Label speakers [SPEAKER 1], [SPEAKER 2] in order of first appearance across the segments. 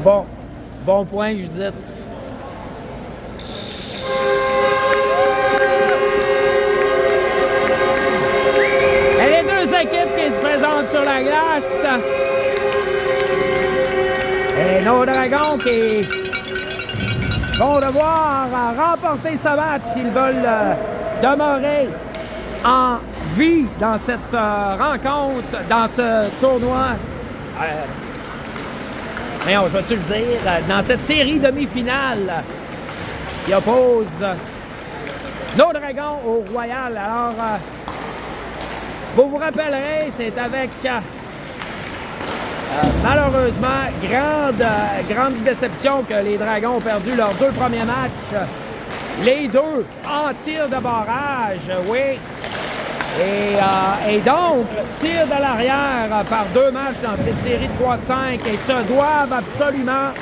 [SPEAKER 1] Bon. Bon point, Judith. Et les deux équipes qui se présentent sur la glace. Et nos Dragons qui vont devoir remporter ce match s'ils veulent demeurer en vie dans cette rencontre, dans ce tournoi. Mais je vais-tu le dire, dans cette série demi-finale qui oppose nos Dragons au Royal. Alors, vous vous rappellerez, c'est avec malheureusement grande déception que les Dragons ont perdu leurs deux premiers matchs. Les deux en tir de barrage, oui. Et donc, tir de l'arrière par deux matchs dans cette série de 3 de 5 et se doivent absolument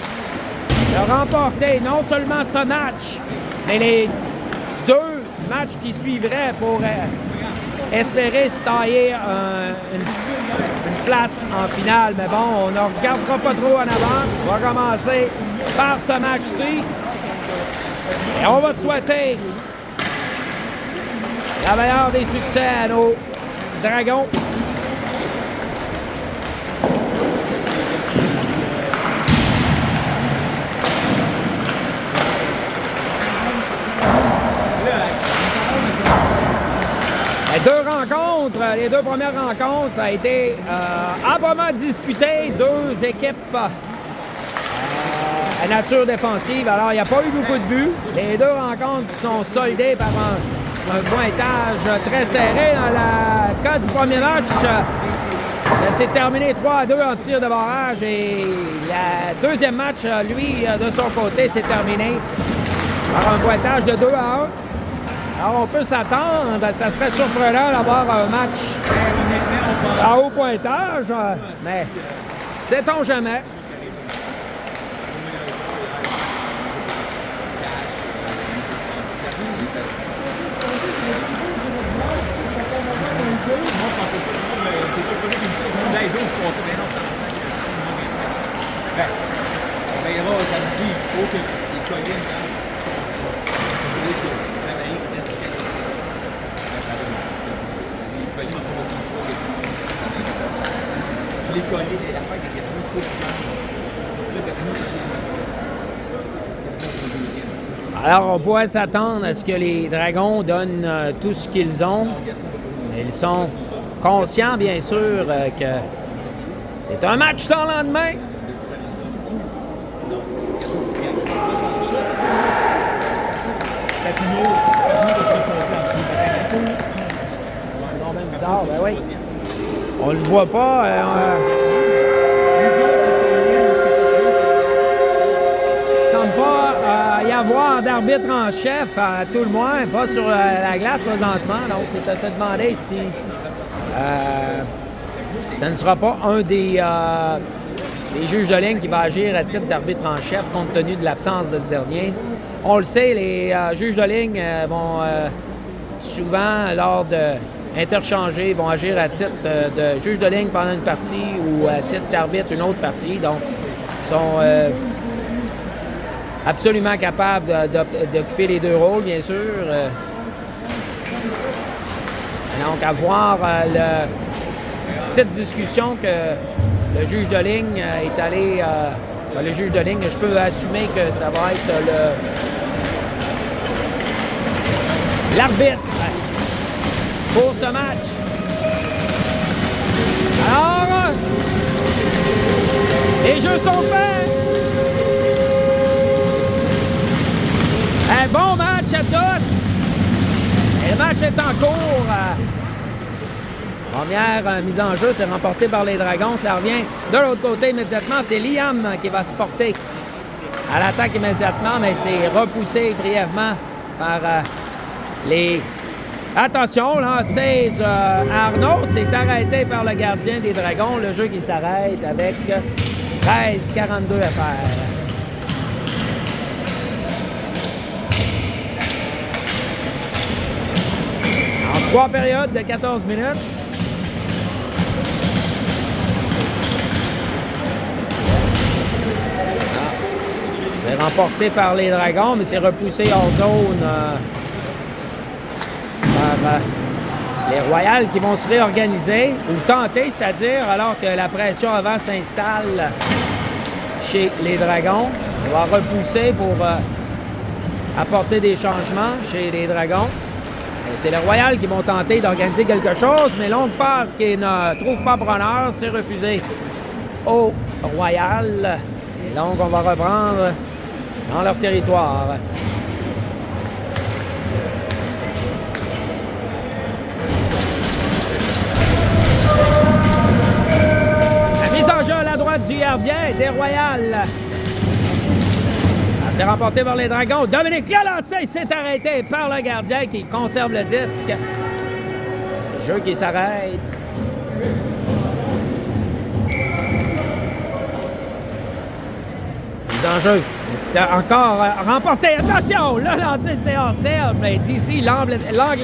[SPEAKER 1] de remporter non seulement ce match, mais les deux matchs qui suivraient pour espérer se tailler une place en finale. Mais bon, on ne regardera pas trop en avant. On va commencer par ce match-ci. Et on va souhaiter la meilleure des succès à nos Dragons. Les deux premières rencontres, ça a été amplement disputé. Deux équipes à nature défensive. Alors, il n'y a pas eu beaucoup de buts. Les deux rencontres sont soldées par un pointage très serré. Dans le cas du premier match, ça s'est terminé 3-2 en tir de barrage. Et le deuxième match, lui, de son côté, s'est terminé par un pointage de 2-1. Alors, on peut s'attendre, ça serait surprenant d'avoir un match à haut pointage, mais sait-on jamais. Alors, on pourrait s'attendre à ce que les Dragons donnent tout ce qu'ils ont. Ils sont conscients, bien sûr, que c'est un match sans lendemain. Ben oui. On le voit pas. Il semble pas y avoir d'arbitre en chef, à tout le moins, pas sur la glace présentement. Donc, c'est à se demander si ça ne sera pas un des juges de ligne qui va agir à titre d'arbitre en chef, compte tenu de l'absence de ce dernier. On le sait, les juges de ligne vont souvent, lors de interchangés, vont agir à titre de juge de ligne pendant une partie ou à titre d'arbitre une autre partie. Donc, ils sont absolument capables d'occuper les deux rôles, bien sûr. Donc, à voir la petite discussion que le juge de ligne est allé... le juge de ligne, je peux assumer que ça va être l'arbitre pour ce match. Alors, les jeux sont faits. Un bon match à tous. Et le match est en cours. Première mise en jeu, c'est remporté par les Dragons. Ça revient de l'autre côté immédiatement. C'est Liam qui va se porter à l'attaque immédiatement, mais c'est repoussé brièvement par les... Attention, là, c'est Arnaud. C'est arrêté par le gardien des Dragons. Le jeu qui s'arrête avec 13-42 à faire. En 3 périodes de 14 minutes. emporté par les Dragons, mais c'est repoussé hors zone par les Royals qui vont se réorganiser ou tenter, c'est-à-dire alors que la pression avant s'installe chez les Dragons. On va repousser pour apporter des changements chez les Dragons. C'est les Royals qui vont tenter d'organiser quelque chose, mais longue passe qui ne trouve pas preneur, c'est refusé au Royal. Et donc, on va reprendre dans leur territoire. La mise en jeu à la droite du gardien des Royals. C'est remporté par les Dragons. Dominique Lalancey s'est arrêté par le gardien qui conserve le disque. Le jeu qui s'arrête. Mise en jeu. Encore remporté. Attention! Lalancey, c'est hors cercle. Mais d'ici, l'angle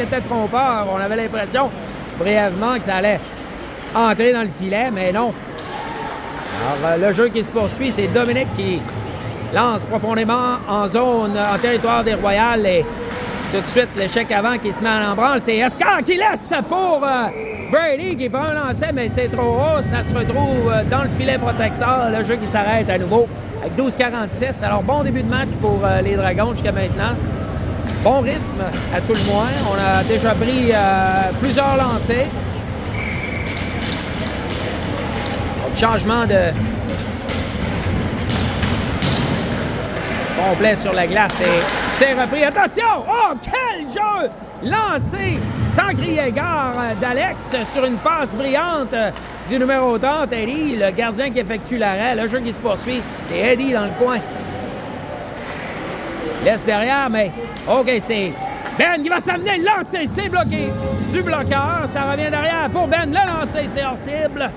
[SPEAKER 1] était trompeur. On avait l'impression brièvement que ça allait entrer dans le filet, mais non. Alors, le jeu qui se poursuit, c'est Dominique qui lance profondément en zone, en territoire des Royals. Et tout de suite, l'échec avant qui se met en branle. C'est Escar qui laisse pour Brady qui prend un lancer, mais c'est trop haut. Ça se retrouve dans le filet protecteur. Le jeu qui s'arrête à nouveau avec 12-46. Alors, bon début de match pour les Dragons jusqu'à maintenant. Bon rythme, à tout le moins. On a déjà pris plusieurs lancers. Donc, changement de complet sur la glace et c'est repris. Attention! Oh, quel jeu! Lancé sans crier gare d'Alex sur une passe brillante du numéro 30, Eddie, le gardien qui effectue l'arrêt. Le jeu qui se poursuit, c'est Eddie dans le coin. Laisse derrière, mais OK, c'est Ben qui va s'amener. Le lancer, c'est bloqué du bloqueur. Ça revient derrière pour Ben. Le lancer, c'est hors cible.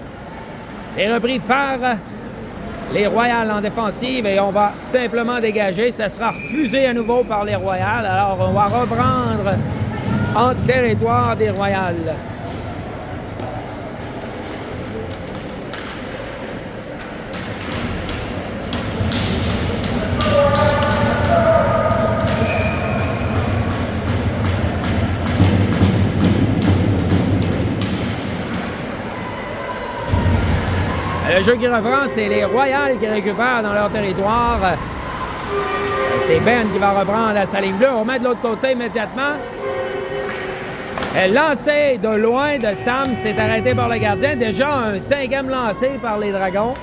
[SPEAKER 1] C'est repris par les Royals en défensive et on va simplement dégager. Ça sera refusé à nouveau par les Royals. Alors, on va reprendre en territoire des Royals. Le jeu qui reprend, c'est les Royals qui récupèrent dans leur territoire. C'est Ben qui va reprendre à sa ligne bleue. On met de l'autre côté immédiatement. Lancé de loin de Sam, c'est arrêté par le gardien. Déjà un 5e lancé par les Dragons.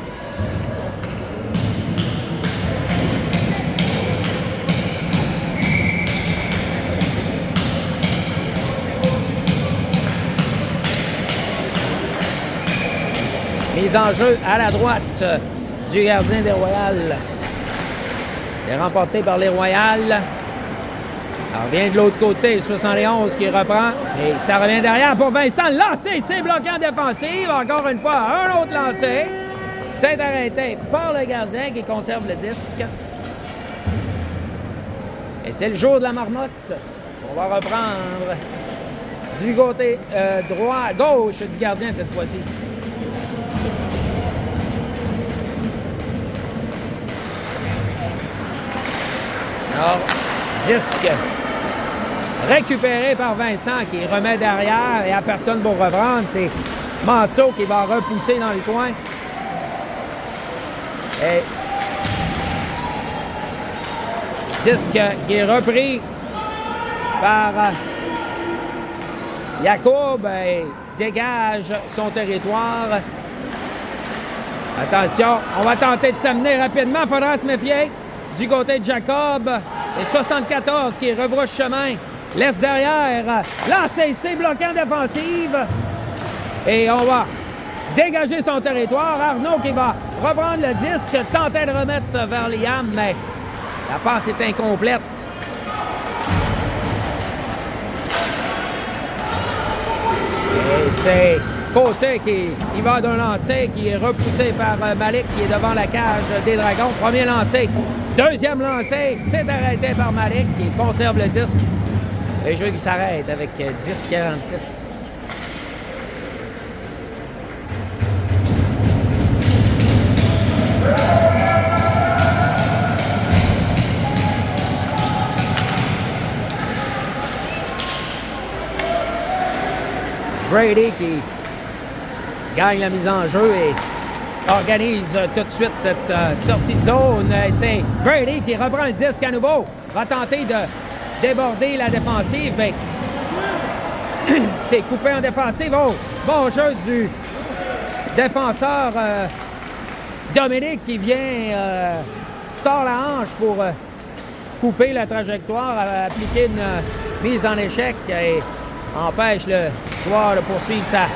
[SPEAKER 1] Mise en jeu à la droite du gardien des Royals. C'est remporté par les Royals. Alors, vient de l'autre côté, 71 qui reprend. Et ça revient derrière pour Vincent. Lancé, c'est bloqué en défensive. Encore une fois, un autre lancé. C'est arrêté par le gardien qui conserve le disque. Et c'est le jour de la marmotte. On va reprendre du côté gauche du gardien cette fois-ci. Alors, disque récupéré par Vincent qui remet derrière et à personne pour reprendre. C'est Manceau qui va repousser dans le coin. Et disque qui est repris par Yacoub et dégage son territoire. Attention, on va tenter de s'amener rapidement. Il faudra se méfier. Du côté de Jacob, et 74 qui rebrousse chemin, laisse derrière, lancé, c'est bloqué en défensive. Et on va dégager son territoire. Arnaud qui va reprendre le disque, tenter de remettre vers Liam, mais la passe est incomplète. Et c'est Côté qui va d'un lancer qui est repoussé par Malik qui est devant la cage des Dragons. Premier lancé. Deuxième lancé, c'est arrêté par Malik qui conserve le disque. Le jeu qui s'arrête avec 10-46. Brady qui gagne la mise en jeu et organise tout de suite cette sortie de zone. C'est Brady qui reprend le disque à nouveau. Va tenter de déborder la défensive, mais c'est coupé en défensive. Oh, bon jeu du défenseur Dominique qui vient, sort la hanche pour couper la trajectoire, appliquer une mise en échec et empêche le joueur de poursuivre sa...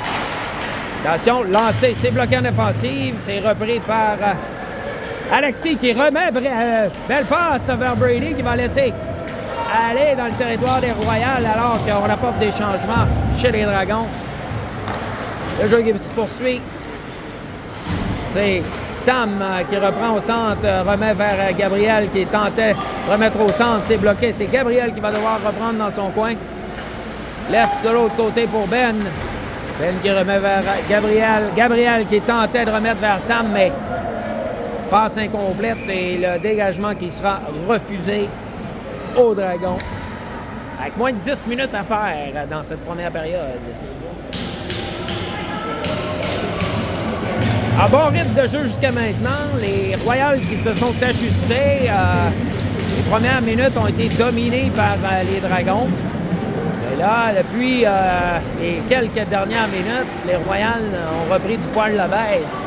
[SPEAKER 1] Attention, lancé, c'est bloqué en défensive, c'est repris par Alexis qui remet belle passe vers Brady qui va laisser aller dans le territoire des Royals alors qu'on apporte des changements chez les Dragons. Le jeu qui se poursuit, c'est Sam qui reprend au centre, remet vers Gabriel qui tentait de remettre au centre, c'est bloqué, c'est Gabriel qui va devoir reprendre dans son coin. Laisse de l'autre côté pour Ben. Ben qui remet vers Gabriel. Gabriel qui tentait de remettre vers Sam, mais passe incomplète et le dégagement qui sera refusé aux Dragons. Avec moins de 10 minutes à faire dans cette première période. À bon rythme de jeu jusqu'à maintenant, les Royals qui se sont ajustés. Les premières minutes ont été dominées par les Dragons. Et là, depuis les quelques dernières minutes, les Royals ont repris du poil de la bête.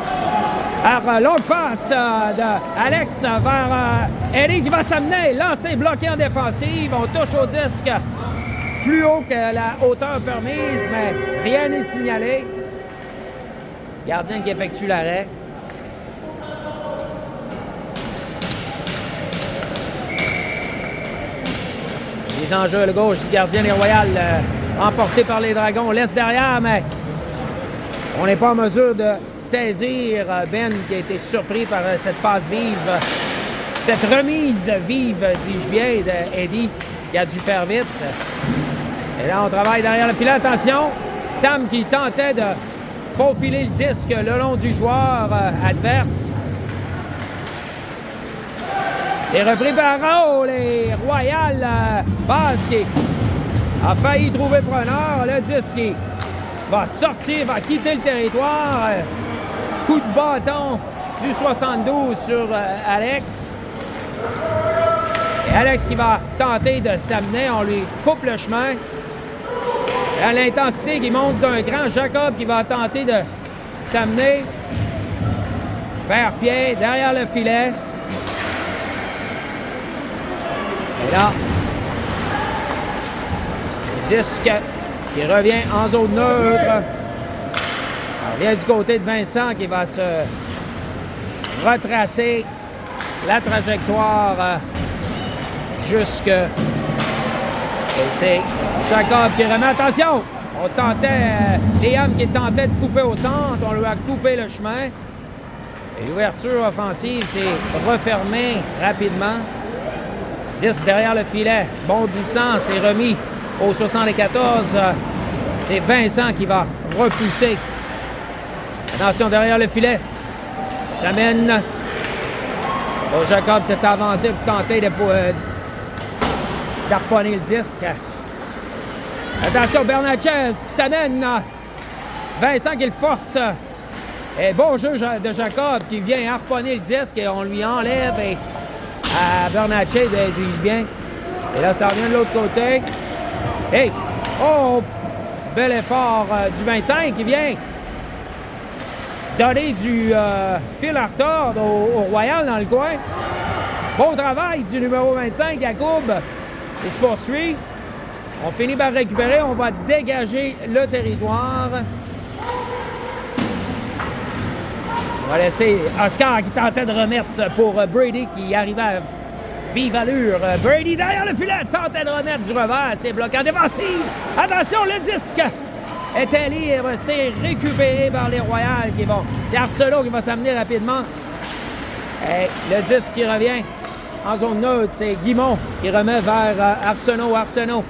[SPEAKER 1] Alors, longue passe d'Alex vers Eddie qui va s'amener. Lancé, bloqué en défensive. On touche au disque plus haut que la hauteur permise, mais rien n'est signalé. Gardien qui effectue l'arrêt. Les enjeux à la gauche du gardien des Royals, emporté par les Dragons. On laisse derrière, mais on n'est pas en mesure de saisir Ben qui a été surpris par cette passe vive. Cette remise vive, dis-je bien, d'Eddie qui a dû faire vite. Et là, on travaille derrière le filet. Attention, Sam qui tentait de faufiler le disque le long du joueur adverse. C'est repris par les Royals. Passe qui a failli trouver preneur. Le disque qui va sortir, va quitter le territoire. Coup de bâton du 72 sur Alex. Et Alex qui va tenter de s'amener. On lui coupe le chemin. À l'intensité qui monte d'un grand Jacob qui va tenter de s'amener vers pied, derrière le filet. Et là, le disque qui revient en zone neutre. On revient du côté de Vincent qui va se retracer la trajectoire jusque... Et c'est Jacob qui remet. Attention! On tentait, Liam qui tentait de couper au centre, on lui a coupé le chemin. Et l'ouverture offensive s'est refermée rapidement. 10 derrière le filet, bondissant, c'est remis au 74. C'est Vincent qui va repousser. Attention derrière le filet. Ça mène. Oh, Jacob s'est avancé pour tenter d'harponner le disque. Attention, Bernatchez qui s'amène. Vincent qui le force. Et bon jeu de Jacob qui vient harponner le disque et on lui enlève à Bernatchez, dis-je bien. Et là, ça revient de l'autre côté. Hey! Oh! Bel effort du 25 qui vient donner du fil à retordre au Royal dans le coin. Bon travail du numéro 25, Yacoub. Il se poursuit. On finit par récupérer. On va dégager le territoire. On va laisser Oscar qui tentait de remettre pour Brady qui arrivait à vive allure. Brady derrière le filet tentait de remettre du revers. C'est bloqué en défensive. Attention, le disque était libre. C'est récupéré par les Royals qui vont... C'est Arsenault qui va s'amener rapidement. Et le disque qui revient en zone neutre, c'est Guimont qui remet vers Arsenault. Arsenault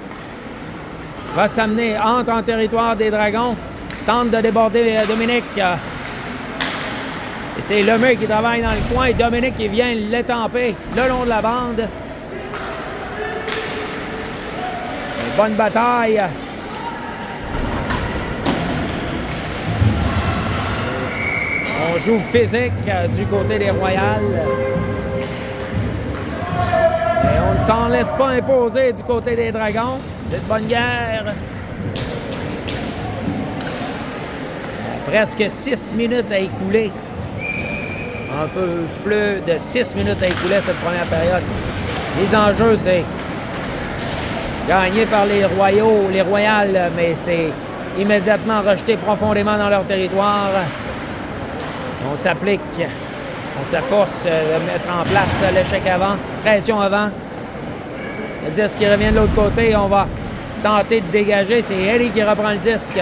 [SPEAKER 1] va s'amener, entre en territoire des Dragons, tente de déborder Dominique. Et c'est Lemay qui travaille dans le coin et Dominique qui vient l'étamper le long de la bande. Une bonne bataille. On joue physique du côté des Royals. Et on ne s'en laisse pas imposer du côté des Dragons. C'est de bonne guerre. Presque 6 minutes à écouler. Un peu plus de 6 minutes à écouler cette première période. Les enjeux, c'est gagné par les Royals, mais c'est immédiatement rejeté profondément dans leur territoire. On s'applique, on s'efforce de mettre en place l'échec avant, pression avant. Le disque qui revient de l'autre côté, on va tenter de dégager. C'est Eddie qui reprend le disque.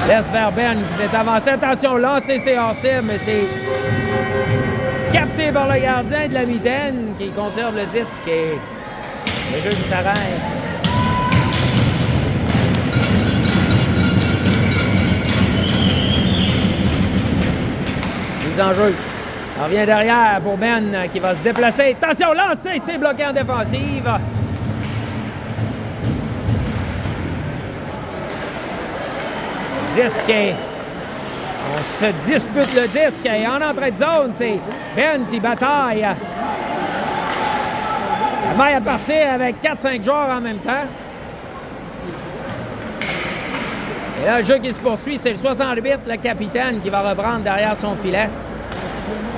[SPEAKER 1] Laisse vers Ben qui s'est avancé. Attention, lancé, c'est hors-cible, mais c'est capté par le gardien de la mitaine qui conserve le disque et le jeu qui s'arrête. Mise en jeu. On revient derrière pour Ben qui va se déplacer. Attention, lancé, c'est bloqué en défensive. Disque. On se dispute le disque et en entrée de zone, c'est Ben qui bataille. La maille à partir avec 4-5 joueurs en même temps. Et là, le jeu qui se poursuit, c'est le 68, le capitaine, qui va reprendre derrière son filet.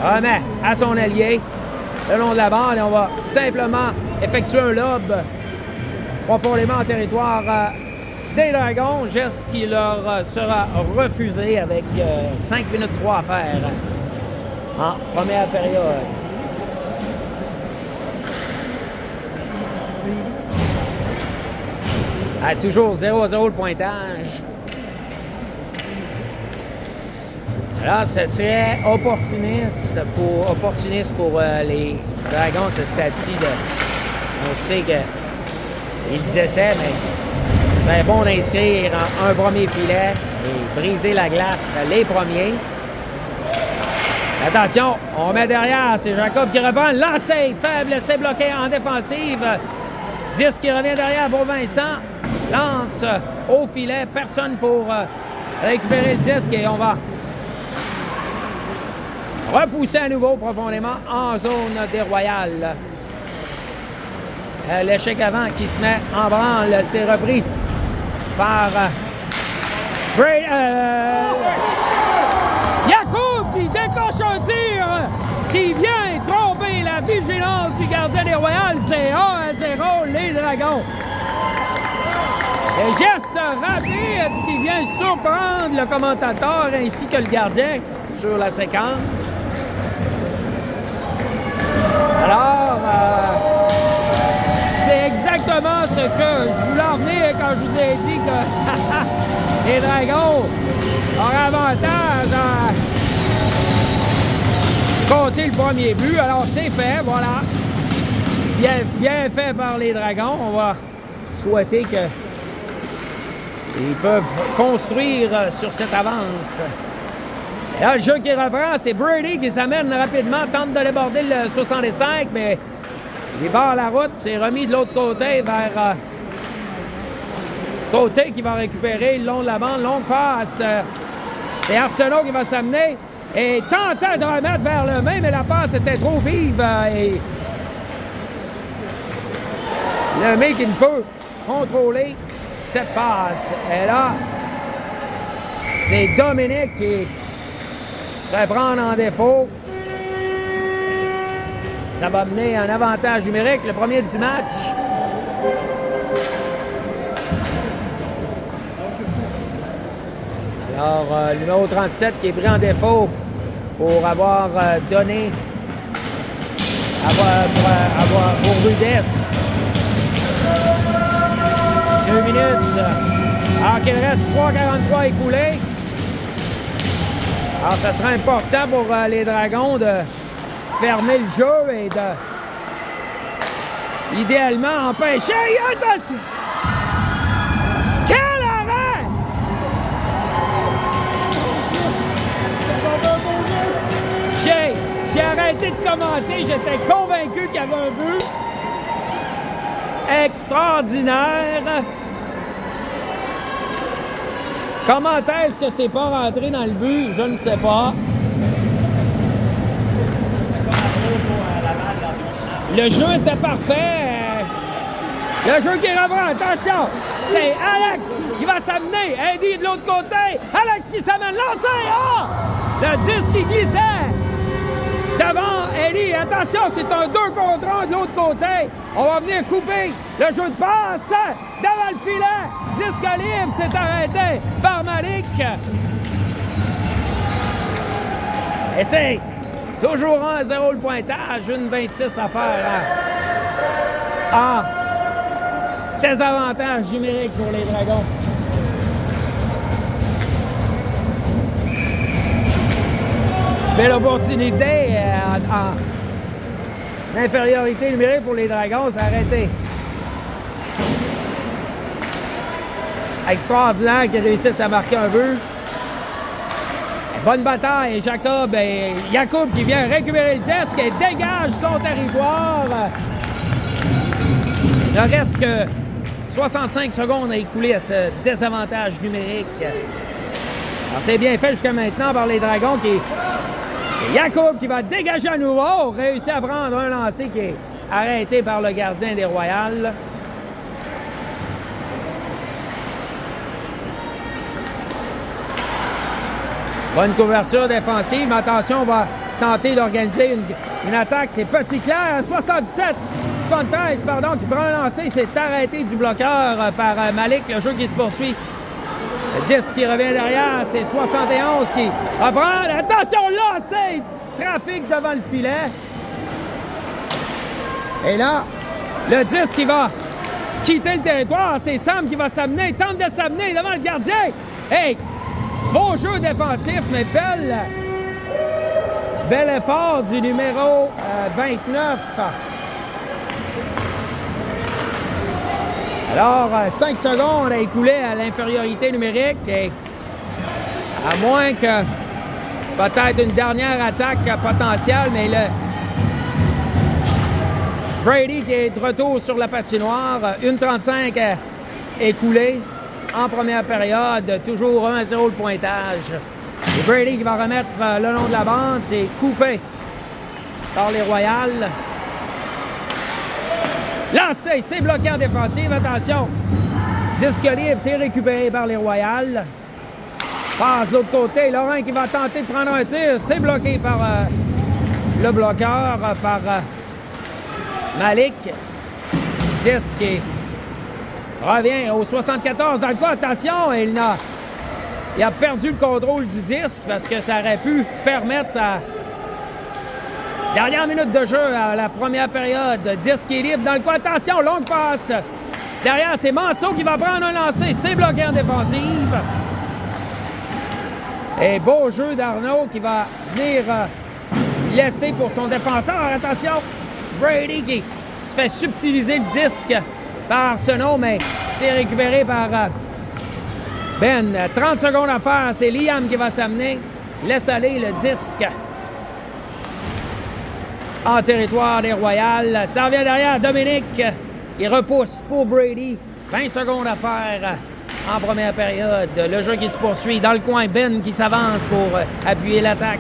[SPEAKER 1] Remet à son allié le long de la balle et on va simplement effectuer un lob profondément en territoire des Dragons, geste qui leur sera refusé avec 5 minutes 3 à faire en première période. Toujours 0-0 le pointage. Là, ce serait opportuniste pour les Dragons, ce statut de... On sait qu'ils essaient, mais c'est bon d'inscrire un premier filet et briser la glace les premiers. Attention, on met derrière, c'est Jacob qui reprend. Lancé, faible, c'est bloqué en défensive. 10 qui revient derrière pour Vincent. Lance au filet, personne pour récupérer le disque et on va repousser à nouveau profondément en zone des Royals. L'échec avant qui se met en branle, c'est repris par Yacoub qui décoche un tir qui vient tromper la vigilance du gardien des Royals. C'est 1-0 les Dragons. Un geste rapide qui vient surprendre le commentateur ainsi que le gardien sur la séquence. Alors, c'est exactement ce que je voulais en venir quand je vous ai dit que les Dragons auraient avantage à compter le premier but. Alors, c'est fait, voilà. Bien fait par les Dragons. On va souhaiter qu'ils peuvent construire sur cette avance. Et là, le jeu qui reprend, c'est Brady qui s'amène rapidement, tente de déborder le 65, mais il barre la route. C'est remis de l'autre côté vers Côté qui va récupérer le long de la bande, longue passe. C'est Arsenault qui va s'amener et tentant de remettre vers le main, mais la passe était trop vive et le mec qui ne peut contrôler cette passe. Et là, c'est Dominique qui se fait prendre en défaut. Ça va mener un avantage numérique, le premier du match. Alors, le numéro 37 qui est pris en défaut pour avoir donné pour rudesse. 2 minutes. Alors qu'il reste 3,43 écoulés. Alors, ça sera important pour les Dragons de fermer le jeu et de idéalement empêcher. Attention! Quel arrêt! J'ai arrêté de commenter. J'étais convaincu qu'il y avait un but. Extraordinaire. Comment est-ce que c'est pas rentré dans le but? Je ne sais pas. Le jeu était parfait. Le jeu qui reprend. Attention! C'est Alex qui va s'amener. Eddie de l'autre côté. Alex qui s'amène. Lancé! Ah! Le disque qui glissait. Devant Eddie. Attention, c'est un 2 contre 1 de l'autre côté. On va venir couper le jeu de passe. Devant le filet. Disque libre. C'est arrêté par Malik. Et c'est toujours 1-0 le pointage. 1,26 à faire. En désavantage numérique pour les Dragons. Belle opportunité en infériorité numérique pour les Dragons. C'est arrêté. Extraordinaire qu'ils réussissent à marquer un but. Bonne bataille. Jacob et Yacoub qui vient récupérer le disque et dégage son territoire. Il ne reste que 65 secondes à écouler à ce désavantage numérique. Alors, c'est bien fait jusqu'à maintenant par les Dragons qui... Yacoub qui va dégager à nouveau, réussit à prendre un lancer qui est arrêté par le gardien des Royals. Bonne couverture défensive, mais attention, on va tenter d'organiser une attaque. C'est Petit Clair, 73, pardon, qui prend un lancer. C'est arrêté du bloqueur par Malik. Le jeu qui se poursuit. Le 10 qui revient derrière, c'est 71 qui va prendre. Attention, lancer! Trafic devant le filet. Et là, le 10 qui va quitter le territoire. C'est Sam qui va s'amener. Tente de s'amener devant le gardien. Hey! Beau jeu défensif, mais bel effort du numéro 29. Alors, 5 secondes à écouler à l'infériorité numérique. Et à moins que peut-être une dernière attaque potentielle, mais le Brady qui est de retour sur la patinoire. 1,35 écoulé. En première période, toujours 1-0 le pointage. Et Brady qui va remettre le long de la bande, c'est coupé par les Royals. Lancé, c'est bloqué en défensive, attention. Disque libre, c'est récupéré par les Royals. Passe de l'autre côté, Laurent qui va tenter de prendre un tir, c'est bloqué par le bloqueur, par Malik. Disque qui revient au 74 dans le cas. Attention, il a perdu le contrôle du disque parce que ça aurait pu permettre à dernière minute de jeu à la première période. Disque est libre dans le coin. Attention, longue passe. Derrière, c'est Manceau qui va prendre un lancer. C'est bloqué en défensive. Et beau jeu d'Arnaud qui va venir laisser pour son défenseur. Attention, Brady qui se fait subtiliser le disque par Arsenault, mais c'est récupéré par Ben. 30 secondes à faire, c'est Liam qui va s'amener. Laisse aller le disque en territoire des Royals. Ça revient derrière, Dominique, il repousse pour Brady. 20 secondes à faire en première période. Le jeu qui se poursuit. Dans le coin, Ben qui s'avance pour appuyer l'attaque.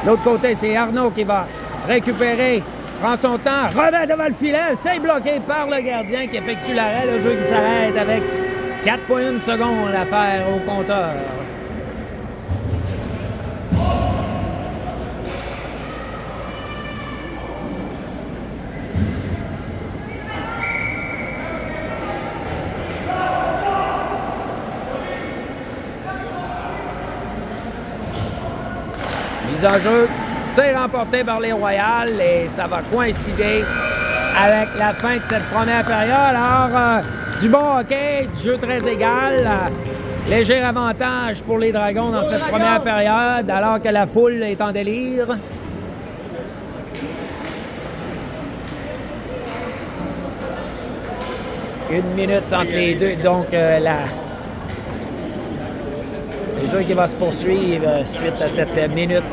[SPEAKER 1] L'autre côté, c'est Arnaud qui va récupérer. Prend son temps, remet devant le filet, c'est bloqué par le gardien qui effectue l'arrêt. Le jeu qui s'arrête avec 4,1 secondes à faire au compteur. Mise en jeu. C'est remporté par les Royals et ça va coïncider avec la fin de cette première période. Alors, du bon hockey, du jeu très égal. Léger avantage pour les Dragons dans cette première période, alors que la foule est en délire. Une minute entre les deux, donc le jeu qui va se poursuivre suite à cette minute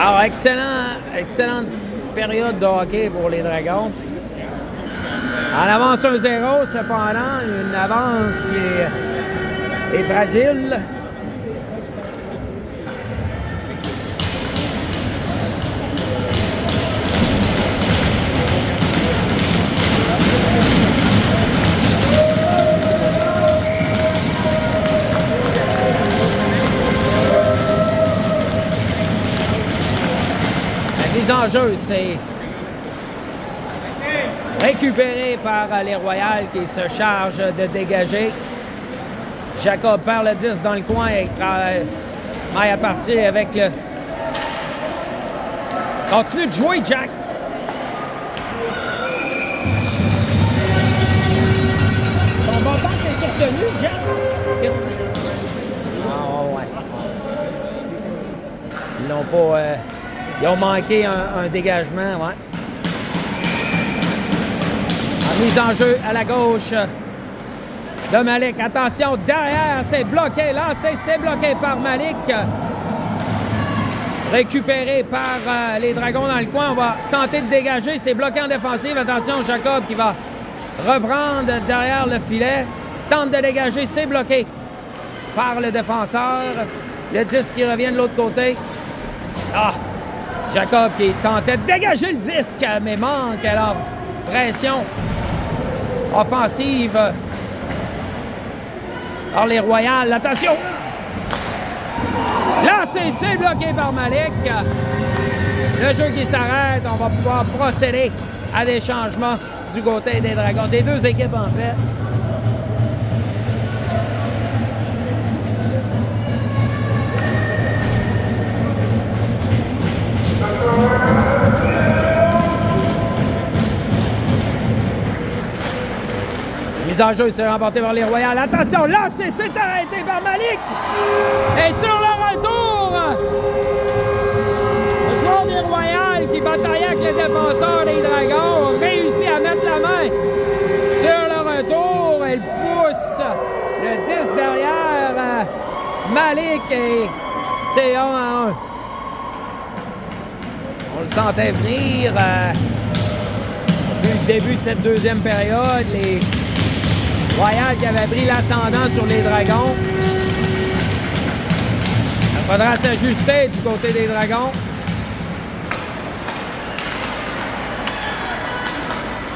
[SPEAKER 1] Alors, excellente période de hockey pour les Dragons. En avance 1-0, cependant, une avance qui est fragile. La mise en jeu, c'est récupéré par les Royals qui se chargent de dégager. Jacob perd le 10 dans le coin et maille à partir avec le... Continue de jouer, Jack! Ton bon temps s'est retenu, Jack! Qu'est-ce que c'est? Ah ouais. Ils n'ont pas... ils ont manqué un dégagement, ouais. Mise en jeu à la gauche de Malik. Attention, derrière, c'est bloqué. Lancé, c'est bloqué par Malik. Récupéré par les Dragons dans le coin. On va tenter de dégager. C'est bloqué en défensive. Attention, Jacob qui va reprendre derrière le filet. Tente de dégager, c'est bloqué par le défenseur. Le 10 qui revient de l'autre côté. Ah! Jacob qui tentait de dégager le disque, mais manque. Alors, pression offensive. Alors les Royals, attention! Là, c'est bloqué par Malik. Le jeu qui s'arrête, on va pouvoir procéder à des changements du côté des Dragons, des deux équipes en fait. Mise en jeu, c'est remporté par les Royals. Attention, là, c'est arrêté par Malik. Et sur le retour, le joueur des Royals qui bataillait avec les défenseurs des Dragons a réussi à mettre la main sur le retour. Elle pousse le 10 derrière Malik et c'est 1-1. On le sentait venir. Depuis le début de cette deuxième période, les Royals qui avaient pris l'ascendant sur les Dragons. Il faudra s'ajuster du côté des Dragons.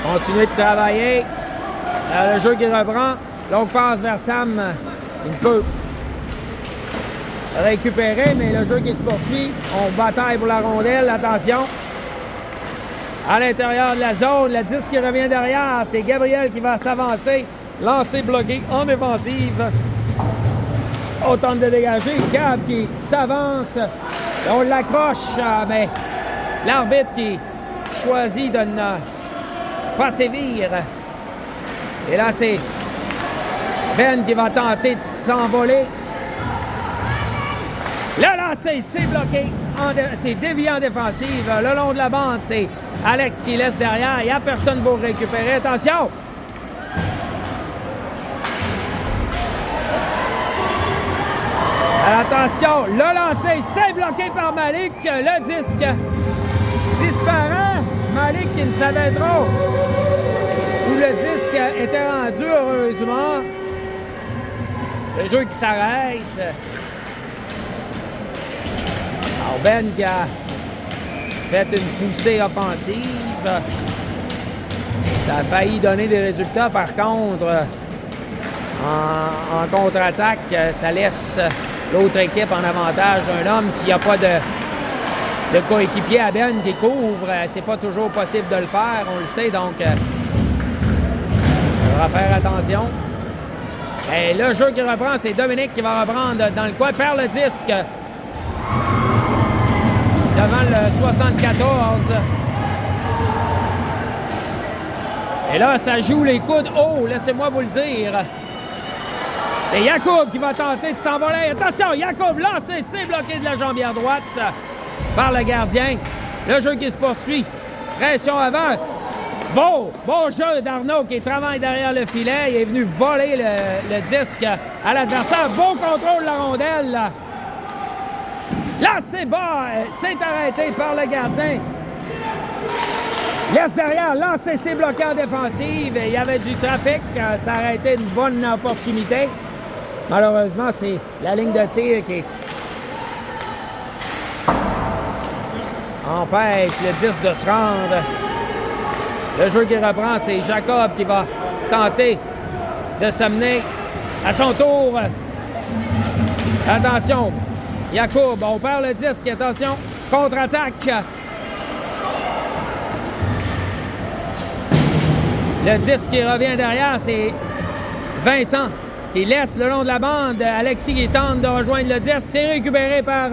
[SPEAKER 1] Continuer de travailler. Le jeu qui reprend. Longue passe vers Sam. Il peut récupérer, mais le jeu qui se poursuit. On bataille pour la rondelle. Attention. À l'intérieur de la zone, le 10 qui revient derrière. C'est Gabriel qui va s'avancer. Lancé bloqué en défensive. On tente de dégager. Gab qui s'avance. On l'accroche, mais l'arbitre qui choisit de ne pas sévir. Et là, c'est Ben qui va tenter de s'envoler. Là, c'est bloqué. C'est dévié en défensive. Le long de la bande, c'est Alex qui laisse derrière. Il n'y a personne pour récupérer. Attention! Attention, le lancer, c'est bloqué par Malik. Le disque disparaît. Malik qui ne savait trop où le disque était rendu, heureusement. Le jeu qui s'arrête. Alors Ben qui a fait une poussée offensive. Ça a failli donner des résultats. Par contre, en contre-attaque, ça laisse l'autre équipe en avantage d'un homme. S'il n'y a pas de coéquipier à Ben qui couvre, c'est pas toujours possible de le faire, on le sait, donc il faudra faire attention. Et le jeu qui reprend, c'est Dominique qui va reprendre dans le coin, perd le disque devant le 74. Et là, ça joue les coudes haut, laissez-moi vous le dire. C'est Yacoub qui va tenter de s'envoler. Attention, Yacoub lancé, c'est bloqué de la jambière droite par le gardien. Le jeu qui se poursuit. Pression avant. Bon jeu d'Arnaud qui travaille derrière le filet. Il est venu voler le disque à l'adversaire. Bon contrôle de la rondelle. Là, c'est bas. C'est arrêté par le gardien. Laisse derrière. Là, c'est bloqué en défensive. Il y avait du trafic. Ça aurait été une bonne opportunité. Malheureusement, c'est la ligne de tir qui empêche le 10 de se rendre. Le jeu qui reprend, c'est Jacob qui va tenter de s'amener à son tour. Attention, Jacob, on perd le disque. Attention, contre-attaque. Le disque qui revient derrière, c'est Vincent qui laisse le long de la bande. Alexis qui tente de rejoindre le disque. C'est récupéré par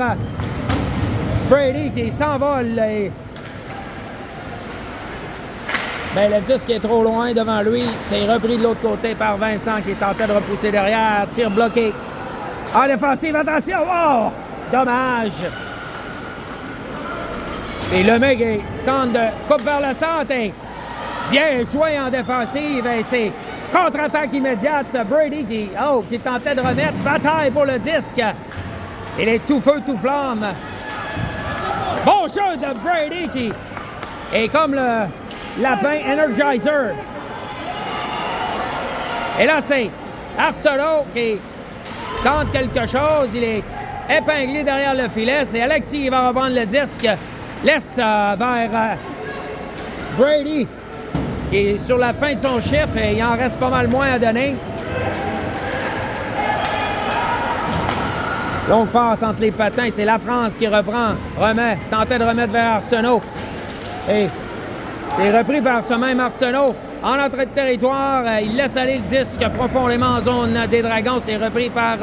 [SPEAKER 1] Brady qui s'envole. Bien, le disque est trop loin devant lui. C'est repris de l'autre côté par Vincent qui tentait de repousser derrière. Tir bloqué. En défensive, attention! Oh! Dommage! C'est Lemay qui tente de coupe vers le centre. Et bien joué en défensive. Et c'est contre-attaque immédiate. Brady qui tentait de remettre. Bataille pour le disque. Il est tout feu, tout flamme. Bon jeu de Brady qui est comme le lapin Energizer. Et là, c'est Arsenault qui tente quelque chose. Il est épinglé derrière le filet. C'est Alexis qui va reprendre le disque. Laisse vers Brady qui est sur la fin de son chiffre et il en reste pas mal moins à donner. Longue passe entre les patins. C'est la France qui reprend. Tentait de remettre vers Arsenault. Et c'est repris par ce même Arsenault. En entrée de territoire, il laisse aller le disque profondément en zone des Dragons. C'est repris par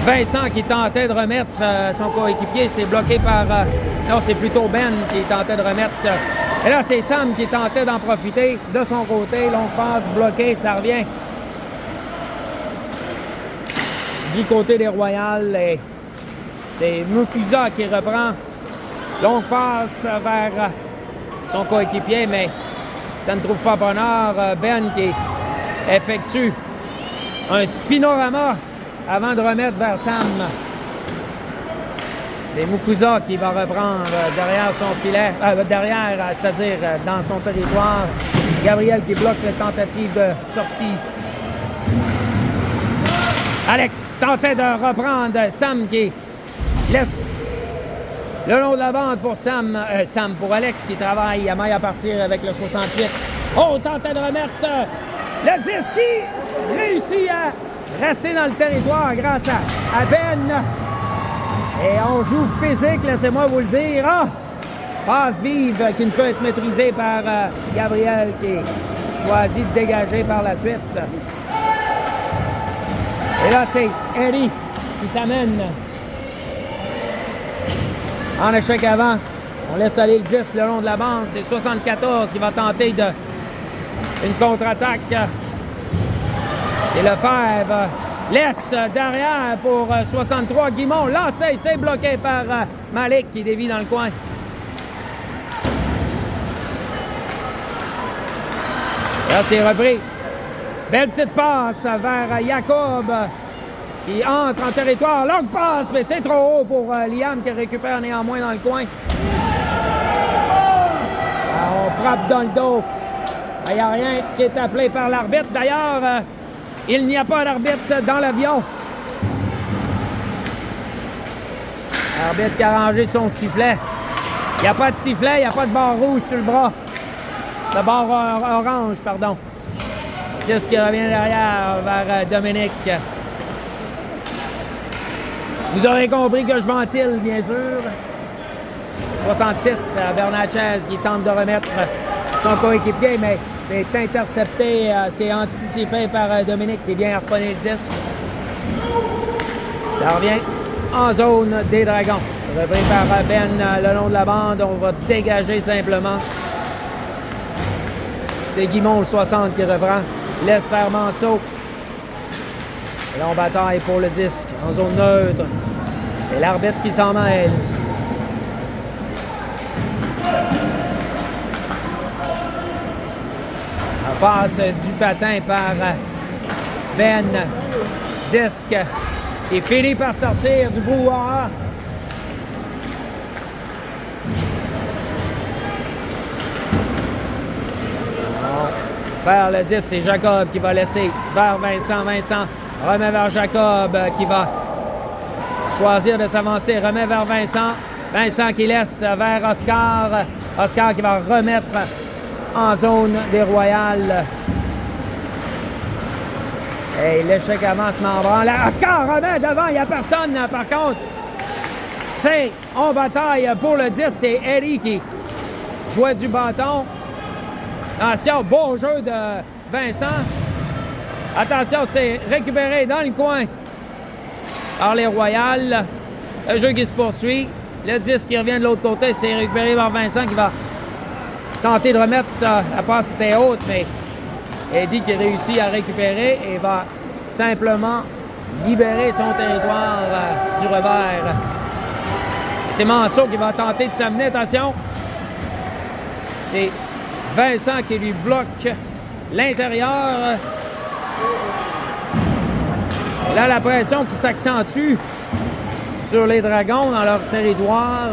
[SPEAKER 1] Vincent qui tentait de remettre son coéquipier. C'est bloqué par... non, c'est plutôt Ben qui tentait de remettre... et là, c'est Sam qui tentait d'en profiter de son côté. Longue passe bloquée, ça revient du côté des Royals. Et c'est Mukuza qui reprend. Longue passe vers son coéquipier, mais ça ne trouve pas bonheur. Ben qui effectue un spinorama avant de remettre vers Sam. C'est Mukuza qui va reprendre derrière son filet, c'est-à-dire dans son territoire. Gabriel qui bloque la tentative de sortie. Alex tentait de reprendre. Sam qui laisse le long de la bande pour pour Alex qui travaille à maille à partir avec le 68. Oh, tentait de remettre le disque qui réussit à rester dans le territoire grâce à Ben. Et on joue physique, laissez-moi vous le dire. Ah! Passe vive qui ne peut être maîtrisée par Gabriel qui choisit de dégager par la suite. Et là, c'est Eddie qui s'amène. En échec avant, on laisse aller le 10 le long de la bande. C'est 74 qui va tenter une contre-attaque. Et Lefebvre laisse derrière pour 63. Guimond lancé, c'est bloqué par Malik qui dévie dans le coin. Là, c'est repris. Belle petite passe vers Jacob qui entre en territoire. Longue passe, mais c'est trop haut pour Liam qui récupère néanmoins dans le coin. On frappe dans le dos. Il n'y a rien qui est appelé par l'arbitre. D'ailleurs, il n'y a pas d'arbitre dans l'avion. L'arbitre qui a rangé son sifflet. Il n'y a pas de sifflet, il n'y a pas de barre rouge sur le bras. De barre orange, pardon. Qu'est-ce qui revient derrière vers Dominique? Vous aurez compris que je ventile, bien sûr. 66, Bernatchez qui tente de remettre son coéquipier, mais c'est intercepté, c'est anticipé par Dominique qui vient harponner le disque. Ça revient en zone des Dragons. Repris par Ben le long de la bande, on va dégager simplement. C'est Guimond, le 60, qui reprend. Laisse faire Manceau. Et là, on bataille pour le disque en zone neutre. Et l'arbitre qui s'en mêle. La passe du patin par Ben. Disque qui finit par sortir du brouhaha. Vers le 10, c'est Jacob qui va laisser vers Vincent. Vincent remet vers Jacob qui va choisir de s'avancer. Remet vers Vincent. Vincent qui laisse vers Oscar. Oscar qui va remettre en zone des Royales. Et l'échec avance en branle. Oscar remet devant, il n'y a personne. Par contre, c'est en bataille pour le 10. C'est Eddie qui jouait du bâton. Attention, beau jeu de Vincent. Attention, c'est récupéré dans le coin par les Royales. Le jeu qui se poursuit. Le 10 qui revient de l'autre côté, c'est récupéré par Vincent qui va tenter de remettre la passe était haute, mais Eddie qui réussit à récupérer et va simplement libérer son territoire du revers. C'est Manceau qui va tenter de s'amener. Attention. C'est Vincent qui lui bloque l'intérieur. Et là, la pression qui s'accentue sur les Dragons dans leur territoire.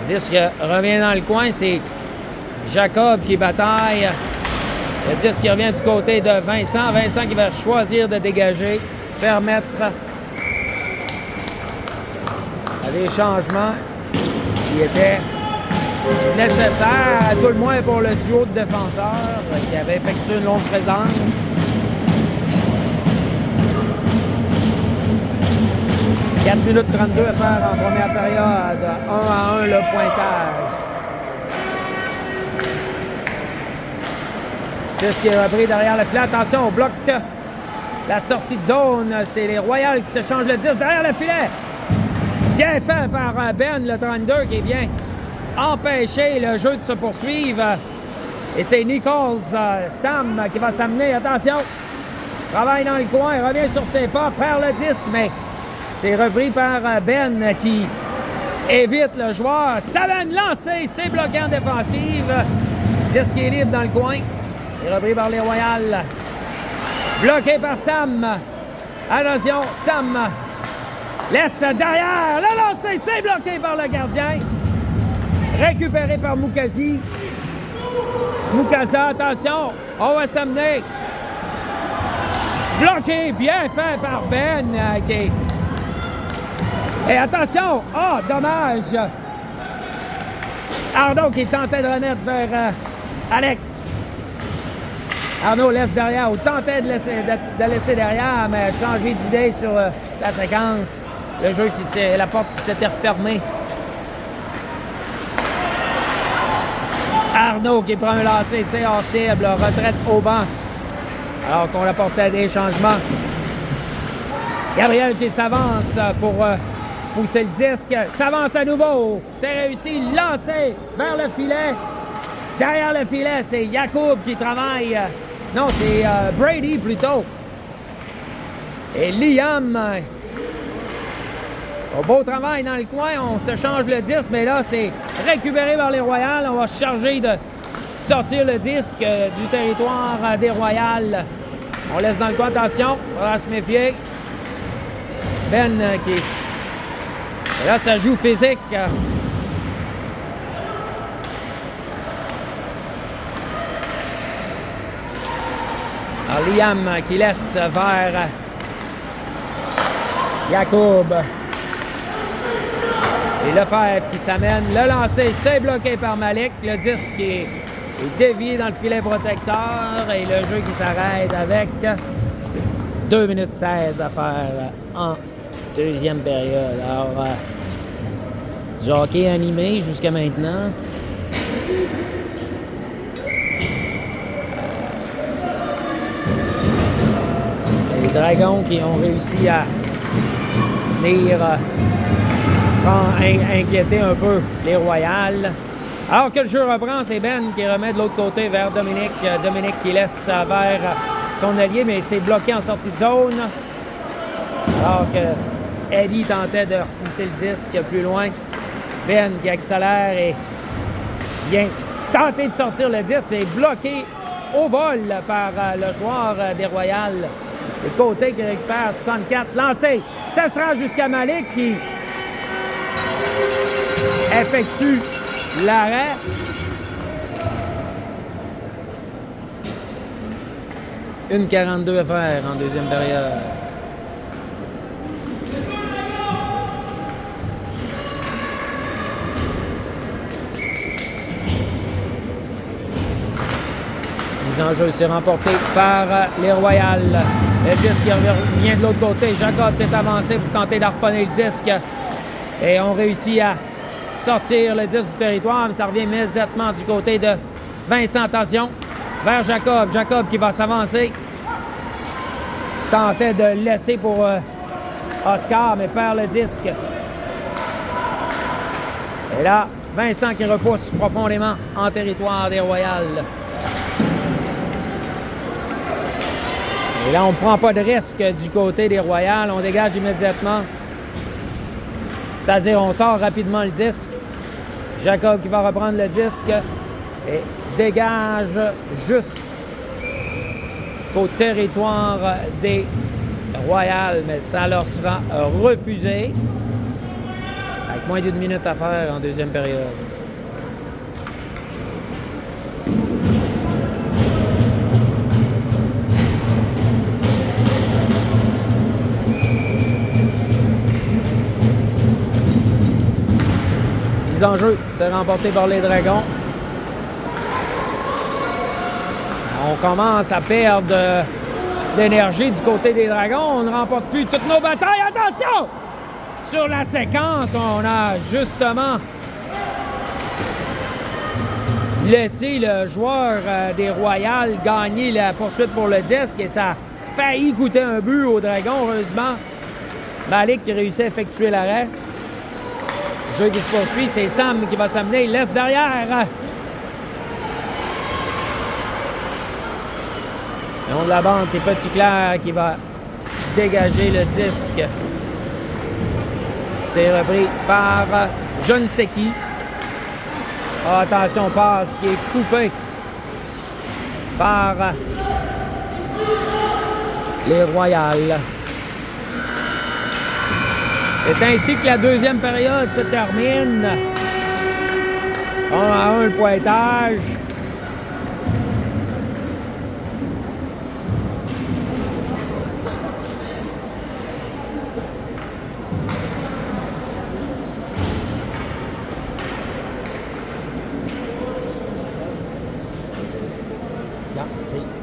[SPEAKER 1] 10 revient dans le coin, c'est Jacob qui bataille. Le 10 qui revient du côté de Vincent. Vincent qui va choisir de dégager, permettre des changements qui étaient nécessaires, à tout le moins pour le duo de défenseurs qui avait effectué une longue présence. « 4 minutes 32 à faire en première période. 1-1 le pointage. C'est ce qui est repris derrière le filet. Attention, on bloque la sortie de zone. C'est les Royals qui se changent le 10 derrière le filet. Bien fait par Ben, le 32, qui vient empêcher le jeu de se poursuivre. Et c'est Nichols, Sam, qui va s'amener. Attention, travaille dans le coin, revient sur ses pas, perd le disque, mais c'est repris par Ben qui évite le joueur. Savane lancé, c'est bloqué en défensive. Disque est libre dans le coin. Et repris par les Royals. Bloqué par Sam. Attention, Sam laisse derrière. Le lancer, c'est bloqué par le gardien. Récupéré par Mukazi. Mukasa, attention, on va s'amener. Bloqué, bien fait par Ben. Et attention, dommage. Arnaud qui tentait de remettre vers Alex. Arnaud laisse derrière, ou tentait de laisser derrière, mais a changé d'idée sur la séquence. Le jeu la porte qui s'était refermée. Arnaud qui prend un lancer, c'est hors cible, retraite au banc. Alors qu'on apportait des changements. Gabriel qui s'avance pour pousser le disque. S'avance à nouveau. C'est réussi, lancé vers le filet. Derrière le filet, c'est Yacoub qui travaille. Non, c'est Brady plutôt. Et Liam. Au beau travail dans le coin, on se change le disque, mais là, c'est récupéré par les Royals. On va se charger de sortir le disque du territoire des Royals. On laisse dans le coin, attention, on va se méfier. Ben qui... Et là, ça joue physique. Alors, Liam qui laisse vers Yacoub. Et Lefebvre qui s'amène. Le lancer, c'est bloqué par Malik. Le disque est dévié dans le filet protecteur. Et le jeu qui s'arrête avec 2 minutes 16 à faire en deuxième période. Alors, du hockey animé jusqu'à maintenant. Les Dragons qui ont réussi à venir inquiéter un peu les Royals. Alors que le jeu reprend, c'est Ben qui remet de l'autre côté vers Dominique. Dominique qui laisse vers son allié, mais c'est bloqué en sortie de zone. Alors que Eddie tentait de repousser le disque plus loin. Ben qui accélère et vient tenter de sortir le disque. C'est bloqué au vol par le joueur des Royales. C'est Côté qui récupère 64. Lancé, ça sera jusqu'à Malik qui effectue l'arrêt. Une 42 à faire en deuxième période. Mise en jeu, c'est remporté par les Royales. Le disque vient de l'autre côté. Jacob s'est avancé pour tenter d'harponner le disque. Et on réussit à sortir le disque du territoire. Mais ça revient immédiatement du côté de Vincent. Attention, vers Jacob. Jacob qui va s'avancer. Tentait de laisser pour Oscar, mais perd le disque. Et là, Vincent qui repousse profondément en territoire des Royales. Et là, on ne prend pas de risque du côté des Royales. On dégage immédiatement. C'est-à-dire, on sort rapidement le disque. Jacob qui va reprendre le disque et dégage juste au territoire des Royales. Mais ça leur sera refusé. Avec moins d'une minute à faire en deuxième période. En jeu, c'est remporté par les Dragons. On commence à perdre d'énergie du côté des Dragons. On ne remporte plus toutes nos batailles. Attention! Sur la séquence, on a justement laissé le joueur des Royales gagner la poursuite pour le disque et ça a failli coûter un but aux Dragons. Heureusement, Malik qui réussit à effectuer l'arrêt. Le jeu qui se poursuit, c'est Sam qui va s'amener. Il laisse derrière. Le long de la bande, c'est Petit Clair qui va dégager le disque. C'est repris par je ne sais qui. Ah, attention, passe qui est coupé par les Royales. C'est ainsi que la deuxième période se termine. 1-1 le pointage.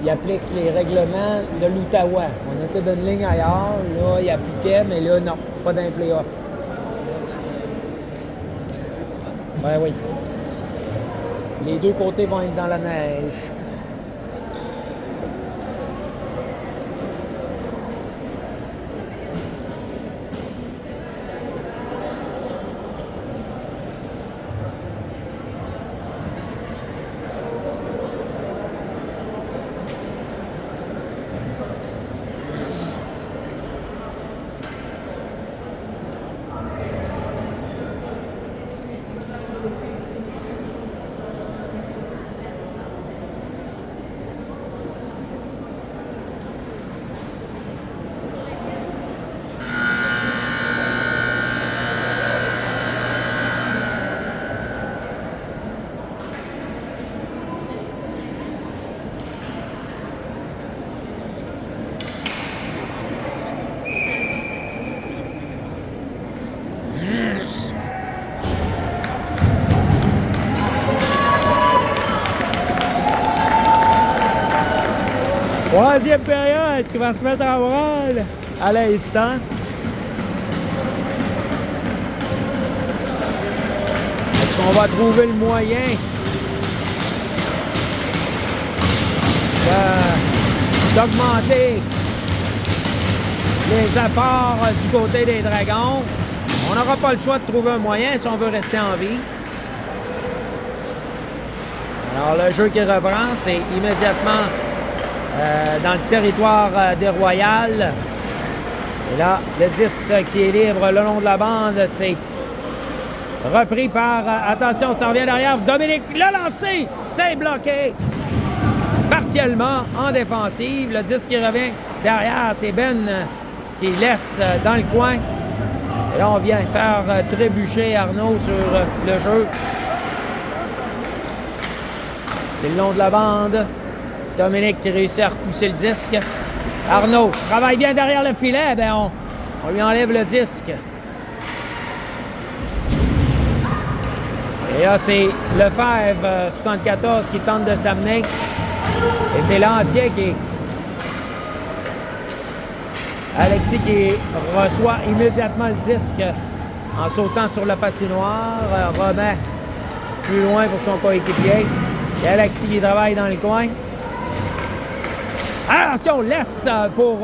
[SPEAKER 1] Il applique les règlements de l'Outaouais. On était d'une ligne ailleurs, là, il appliquait, mais là, non, c'est pas dans les playoffs. Ben oui. Les deux côtés vont être dans la neige. Troisième période qui va se mettre en branle à l'instant. Est-ce qu'on va trouver le moyen d'augmenter les efforts du côté des Dragons? On n'aura pas le choix de trouver un moyen si on veut rester en vie. Alors le jeu qui reprend, c'est immédiatement dans le territoire des Royales. Et là, le 10 qui est libre le long de la bande, c'est repris par... attention, ça revient derrière. Dominique l'a lancé. C'est bloqué partiellement en défensive. Le disque qui revient derrière, c'est Ben qui laisse dans le coin. Et là, on vient faire trébucher Arnaud sur le jeu. C'est le long de la bande. Dominique qui réussit à repousser le disque. Arnaud travaille bien derrière le filet. Ben on lui enlève le disque. Et là, c'est Lefebvre, 74, qui tente de s'amener. Et c'est Lantier qui... Alexis qui reçoit immédiatement le disque en sautant sur la patinoire. Remet plus loin pour son coéquipier. C'est Alexis qui travaille dans le coin. Attention, laisse pour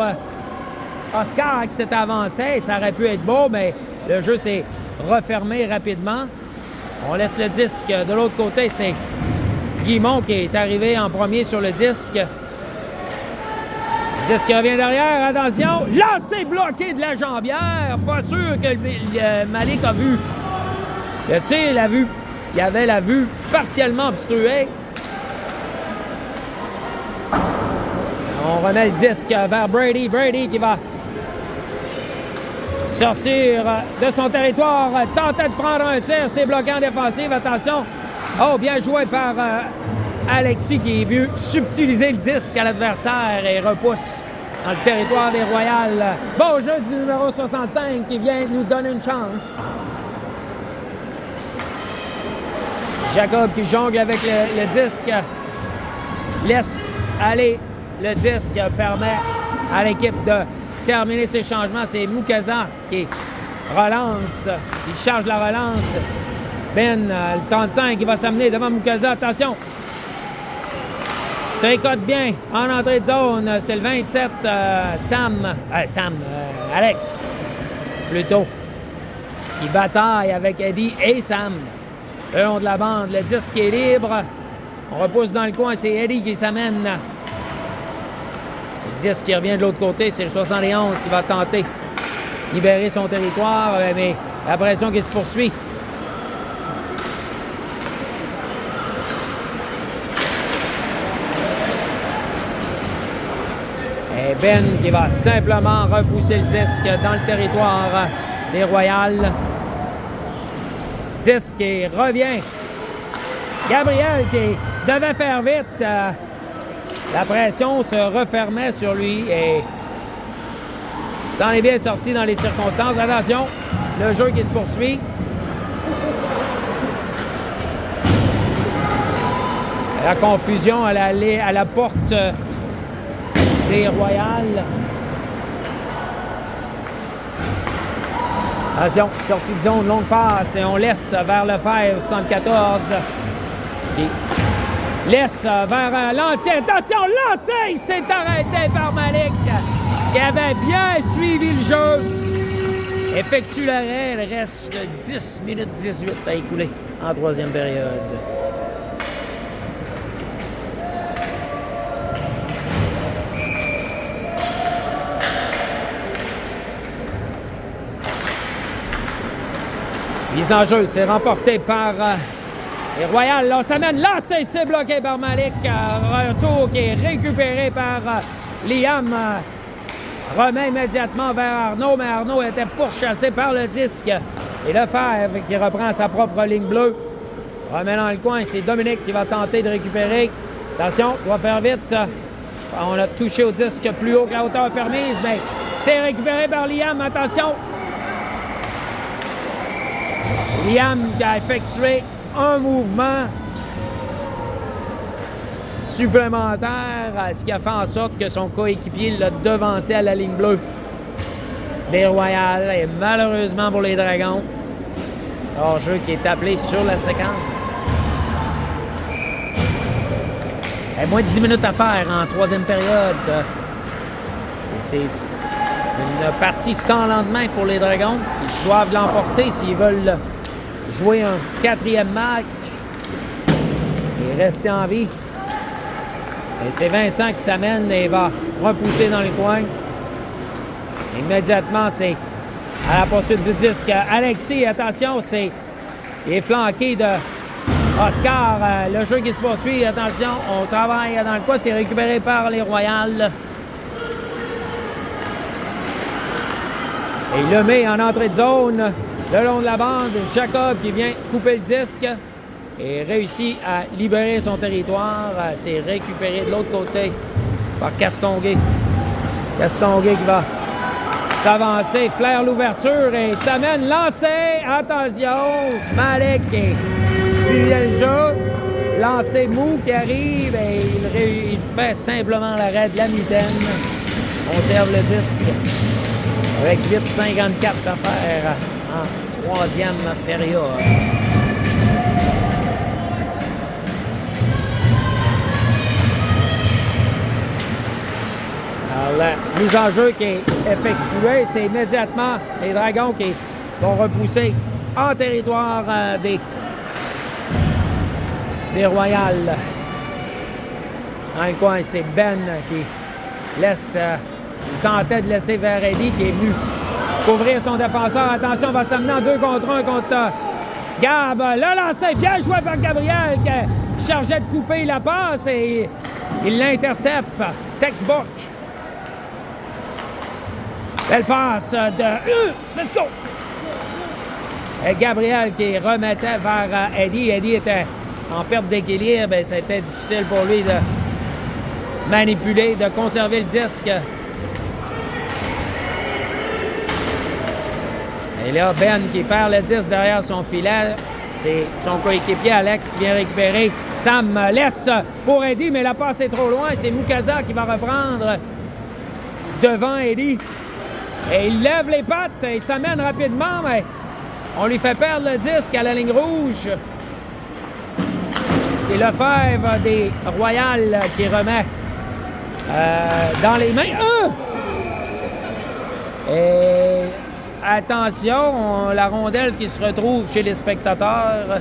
[SPEAKER 1] Oscar qui s'est avancé. Ça aurait pu être beau, mais le jeu s'est refermé rapidement. On laisse le disque. De l'autre côté, c'est Guimond qui est arrivé en premier sur le disque. Le disque revient derrière. Attention. Là, c'est bloqué de la jambière. Pas sûr que Malik a vu le tir. Il avait la vue partiellement obstruée. On remet le disque vers Brady. Brady qui va sortir de son territoire. Tentait de prendre un tir. C'est bloqué en défensive. Attention. Oh, bien joué par Alexis qui est vu subtiliser le disque à l'adversaire et repousse dans le territoire des Royales. Bon jeu du numéro 65 qui vient nous donner une chance. Jacob qui jongle avec le disque. Laisse aller le disque, permet à l'équipe de terminer ses changements. C'est Mukasa qui relance, qui charge la relance. Ben, le 35 qui va s'amener devant Mukasa. Attention! Tricote bien en entrée de zone. C'est le 27, Alex, plutôt. Il bataille avec Eddie et Sam. Le long de la bande, le disque est libre. On repousse dans le coin, c'est Eddie qui s'amène. Le disque qui revient de l'autre côté, c'est le 71 qui va tenter de libérer son territoire, mais la pression qui se poursuit. Et Ben qui va simplement repousser le disque dans le territoire des Royales. Disque qui revient. Gabriel qui devait faire vite. La pression se refermait sur lui et s'en est bien sorti dans les circonstances. Attention, le jeu qui se poursuit. La confusion à la porte des Royales. Attention, sortie de zone, longue passe et on laisse vers Lefebvre, 74. Qui laisse vers Lantier. Attention, lancé! Il s'est arrêté par Malik, qui avait bien suivi le jeu. Effectue l'arrêt. Il reste 10 minutes 18 à écouler en troisième période. Mise en jeu, c'est remporté par les Royales. Là, on s'amène. Là, c'est bloqué par Malik. Retour qui est récupéré par Liam. Remet immédiatement vers Arnaud, mais Arnaud était pourchassé par le disque. Et Lefebvre qui reprend sa propre ligne bleue. Remet dans le coin. C'est Dominique qui va tenter de récupérer. Attention, on va faire vite. On a touché au disque plus haut que la hauteur permise, mais c'est récupéré par Liam. Attention. Liam qui a effectué un mouvement supplémentaire, ce qui a fait en sorte que son coéquipier l'a devancé à la ligne bleue des Royales. Et malheureusement pour les Dragons, hors-jeu qui est appelé sur la séquence. Il y a moins de 10 minutes à faire en troisième période. C'est une partie sans lendemain pour les Dragons. Ils doivent l'emporter s'ils veulent jouer un quatrième match et rester en vie. Et c'est Vincent qui s'amène et va repousser dans le coin. Immédiatement, c'est à la poursuite du disque. Alexis, attention, il est flanqué de Oscar, le jeu qui se poursuit, attention, on travaille dans le coin, c'est récupéré par les Royales. Et il le met en entrée de zone, le long de la bande, Jacob qui vient couper le disque et réussit à libérer son territoire. C'est récupéré de l'autre côté par Castonguay. Castonguay qui va s'avancer, flaire l'ouverture et s'amène lancé. Attention, Malik qui suit le jeu. Lancé mou qui arrive et il fait simplement l'arrêt de la mitaine. Conserve le disque avec 8,54 à faire en troisième période. Alors, la mise en jeu qui est effectuée, c'est immédiatement les Dragons qui vont repousser en territoire des Royales. Dans le coin, c'est Ben qui laisse, tentait de laisser vers Eddie qui est venu couvrir son défenseur. Attention, on va s'amener en 2 contre 1 contre Gab. Le lancer, bien joué par Gabriel qui chargeait de couper la passe et il l'intercepte. Textbook. Belle passe de... let's go! Et Gabriel qui remettait vers Eddie. Eddie était en perte d'équilibre. C'était difficile pour lui de manipuler, de conserver le disque. Et là, Ben qui perd le disque derrière son filet. C'est son coéquipier Alex qui vient récupérer. Sam laisse pour Eddie, mais la passe est trop loin. C'est Mukasa qui va reprendre devant Eddie. Et il lève les pattes et il s'amène rapidement, mais on lui fait perdre le disque à la ligne rouge. C'est Lefebvre des Royales qui remet dans les mains. Et attention, la rondelle qui se retrouve chez les spectateurs.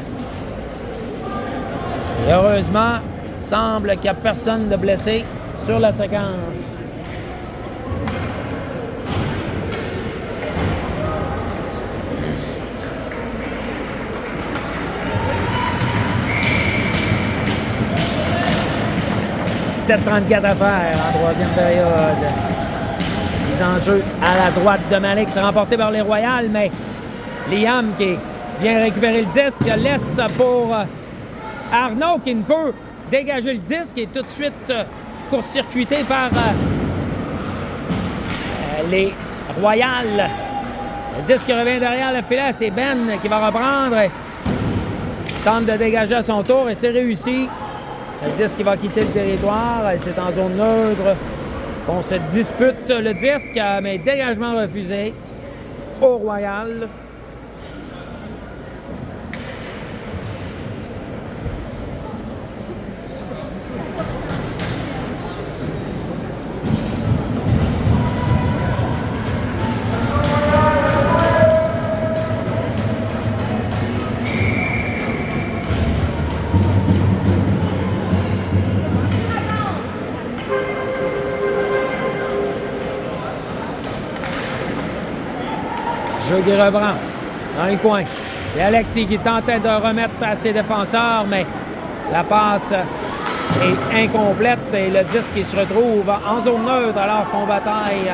[SPEAKER 1] Et heureusement, il semble qu'il n'y a personne de blessé sur la séquence. « 7,34 à faire en troisième période. Mise en jeu à la droite de Malik, c'est remporté par les Royales, mais Liam qui vient récupérer le disque, laisse pour Arnaud qui ne peut dégager le disque et tout de suite court-circuité par les Royales. Le disque qui revient derrière le filet, c'est Ben qui va reprendre. Tente de dégager à son tour et c'est réussi. Le disque qui va quitter le territoire, c'est en zone neutre. On se dispute le disque, mais dégagement refusé au Royal. Jeu qui reprend dans le coin. Et Alexis qui tentait de remettre à ses défenseurs, mais la passe est incomplète et le disque qui se retrouve en zone neutre alors qu'on bataille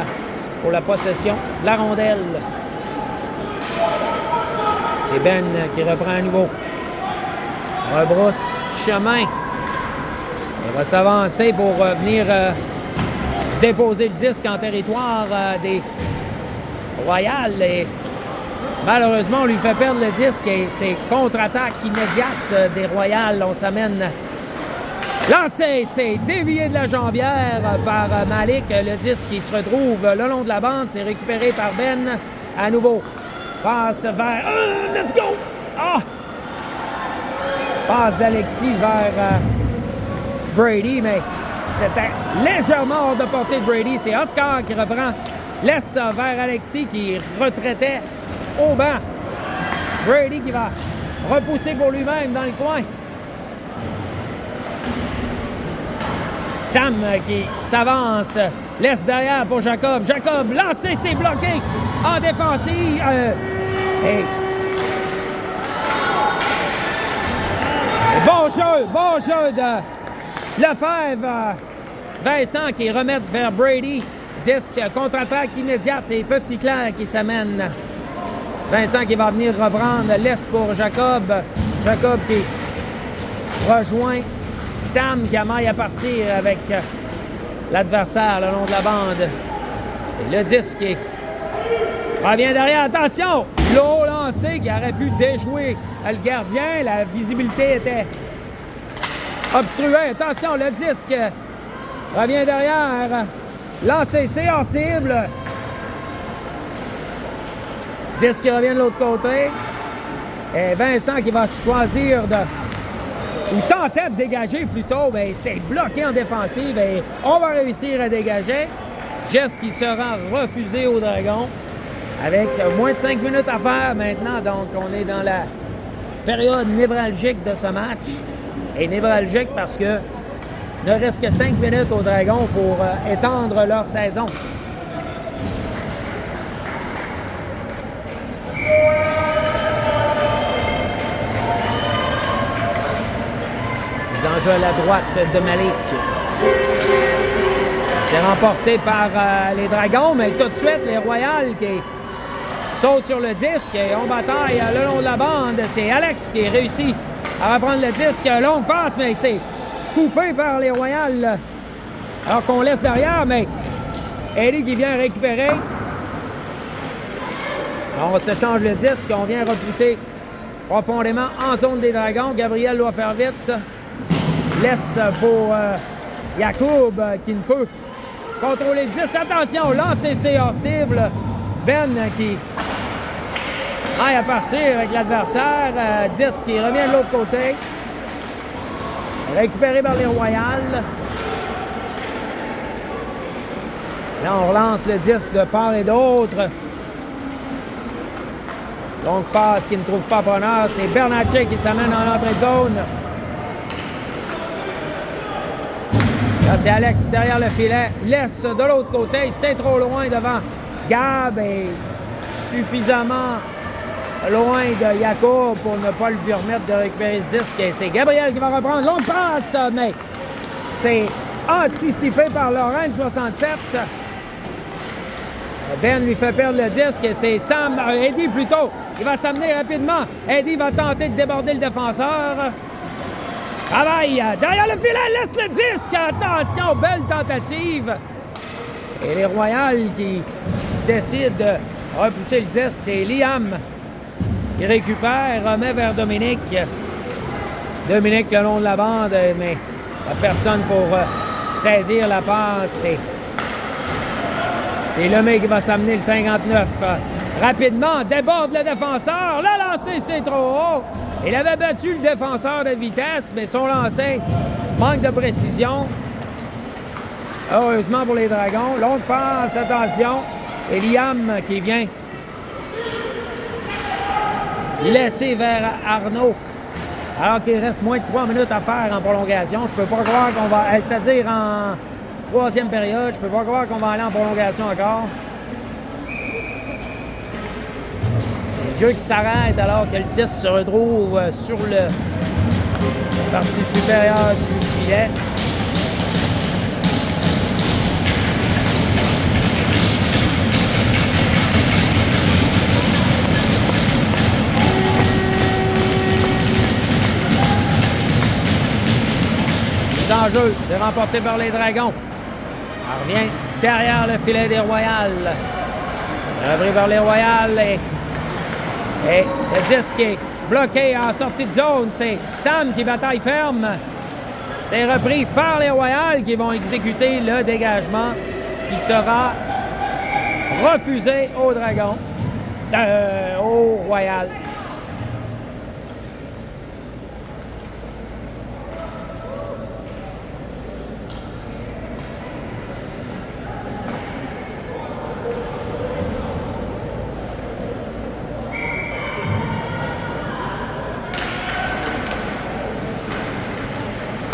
[SPEAKER 1] pour la possession de la rondelle. C'est Ben qui reprend à nouveau. Rebrousse chemin. Il va s'avancer pour venir déposer le disque en territoire des Royales. Et malheureusement, on lui fait perdre le disque et c'est contre-attaque immédiate des Royales. On s'amène. Lancé, c'est dévié de la jambière par Malik. Le disque qui se retrouve le long de la bande. C'est récupéré par Ben. À nouveau, passe vers... let's go! Ah! Passe d'Alexis vers Brady, mais c'était légèrement hors de portée de Brady. C'est Oscar qui reprend. Laisse vers Alexis qui retraitait au banc. Brady qui va repousser pour lui-même dans le coin. Sam qui s'avance. Laisse derrière pour Jacob. Jacob lancé, c'est bloqué en défensive. Bon jeu de Lefebvre. Vincent qui remet vers Brady. 10 contre-attaque immédiate. C'est Petit Clair qui s'amène. Vincent qui va venir reprendre. Laisse pour Jacob. Jacob qui rejoint Sam qui amaille à partir avec l'adversaire le long de la bande. Et le 10 qui revient derrière. Attention! L'eau lancé qui aurait pu déjouer le gardien. La visibilité était obstruée. Attention, le disque revient derrière. Lancé, c'est hors cible. Disque qui revient de l'autre côté. Et Vincent qui va choisir de... ou tentait de dégager plutôt. Mais c'est bloqué en défensive et on va réussir à dégager. Geste qui sera refusé au Dragon. Avec moins de 5 minutes à faire maintenant, donc on est dans la période névralgique de ce match. Et névralgique parce que ne reste que 5 minutes aux Dragons pour étendre leur saison. Les enjeux à la droite de Malik. C'est remporté par les Dragons, mais tout de suite, les Royals qui sautent sur le disque et on bataille le long de la bande. C'est Alex qui réussit à reprendre le disque. Longue passe, mais c'est coupé par les Royals. Alors qu'on laisse derrière, mais Eddie qui vient récupérer. Alors on s'échange le disque. On vient repousser profondément en zone des Dragons. Gabriel doit faire vite. Laisse pour Yacoub qui ne peut contrôler le 10. Attention, lancer, c'est hors cible. Ben qui aille à partir avec l'adversaire. 10 qui revient de l'autre côté. Récupéré par les Royals. Là, on relance le 10 de part et d'autre. Donc, passe qui ne trouve pas preneur. C'est Bernatchez qui s'amène en entrée de zone. Là, c'est Alex derrière le filet. Laisse de l'autre côté. C'est trop loin devant Gab et suffisamment loin de Yacoub pour ne pas lui permettre de récupérer ce disque. Et c'est Gabriel qui va reprendre. Longue passe, mais c'est anticipé par Laurent, 67. Ben lui fait perdre le disque et c'est Sam, Eddie plutôt. Il va s'amener rapidement. Eddie va tenter de déborder le défenseur. Travaille derrière le filet, laisse le disque. Attention, belle tentative. Et les Royals qui décident de repousser le disque, c'est Liam. Il récupère, remet vers Dominique. Dominique le long de la bande, mais la personne pour saisir la passe. C'est Lemay qui va s'amener le 59. Rapidement, déborde le défenseur. Le lancer, c'est trop haut. Il avait battu le défenseur de vitesse, mais son lancer manque de précision. Heureusement pour les Dragons. Longue passe, attention. Et Liam qui vient laisser vers Arnaud. Alors qu'il reste moins de 3 minutes à faire en prolongation. Je peux pas croire qu'on va... C'est-à-dire en troisième période, je peux pas croire qu'on va aller en prolongation encore. Le jeu qui s'arrête alors que le 10 se retrouve sur la partie supérieure du filet. Enjeu, c'est remporté par les Dragons. On revient derrière le filet des Royals. Repris par les Royals et le disque est bloqué en sortie de zone. C'est Sam qui bataille ferme. C'est repris par les Royals qui vont exécuter le dégagement qui sera refusé aux Dragons, aux Royals.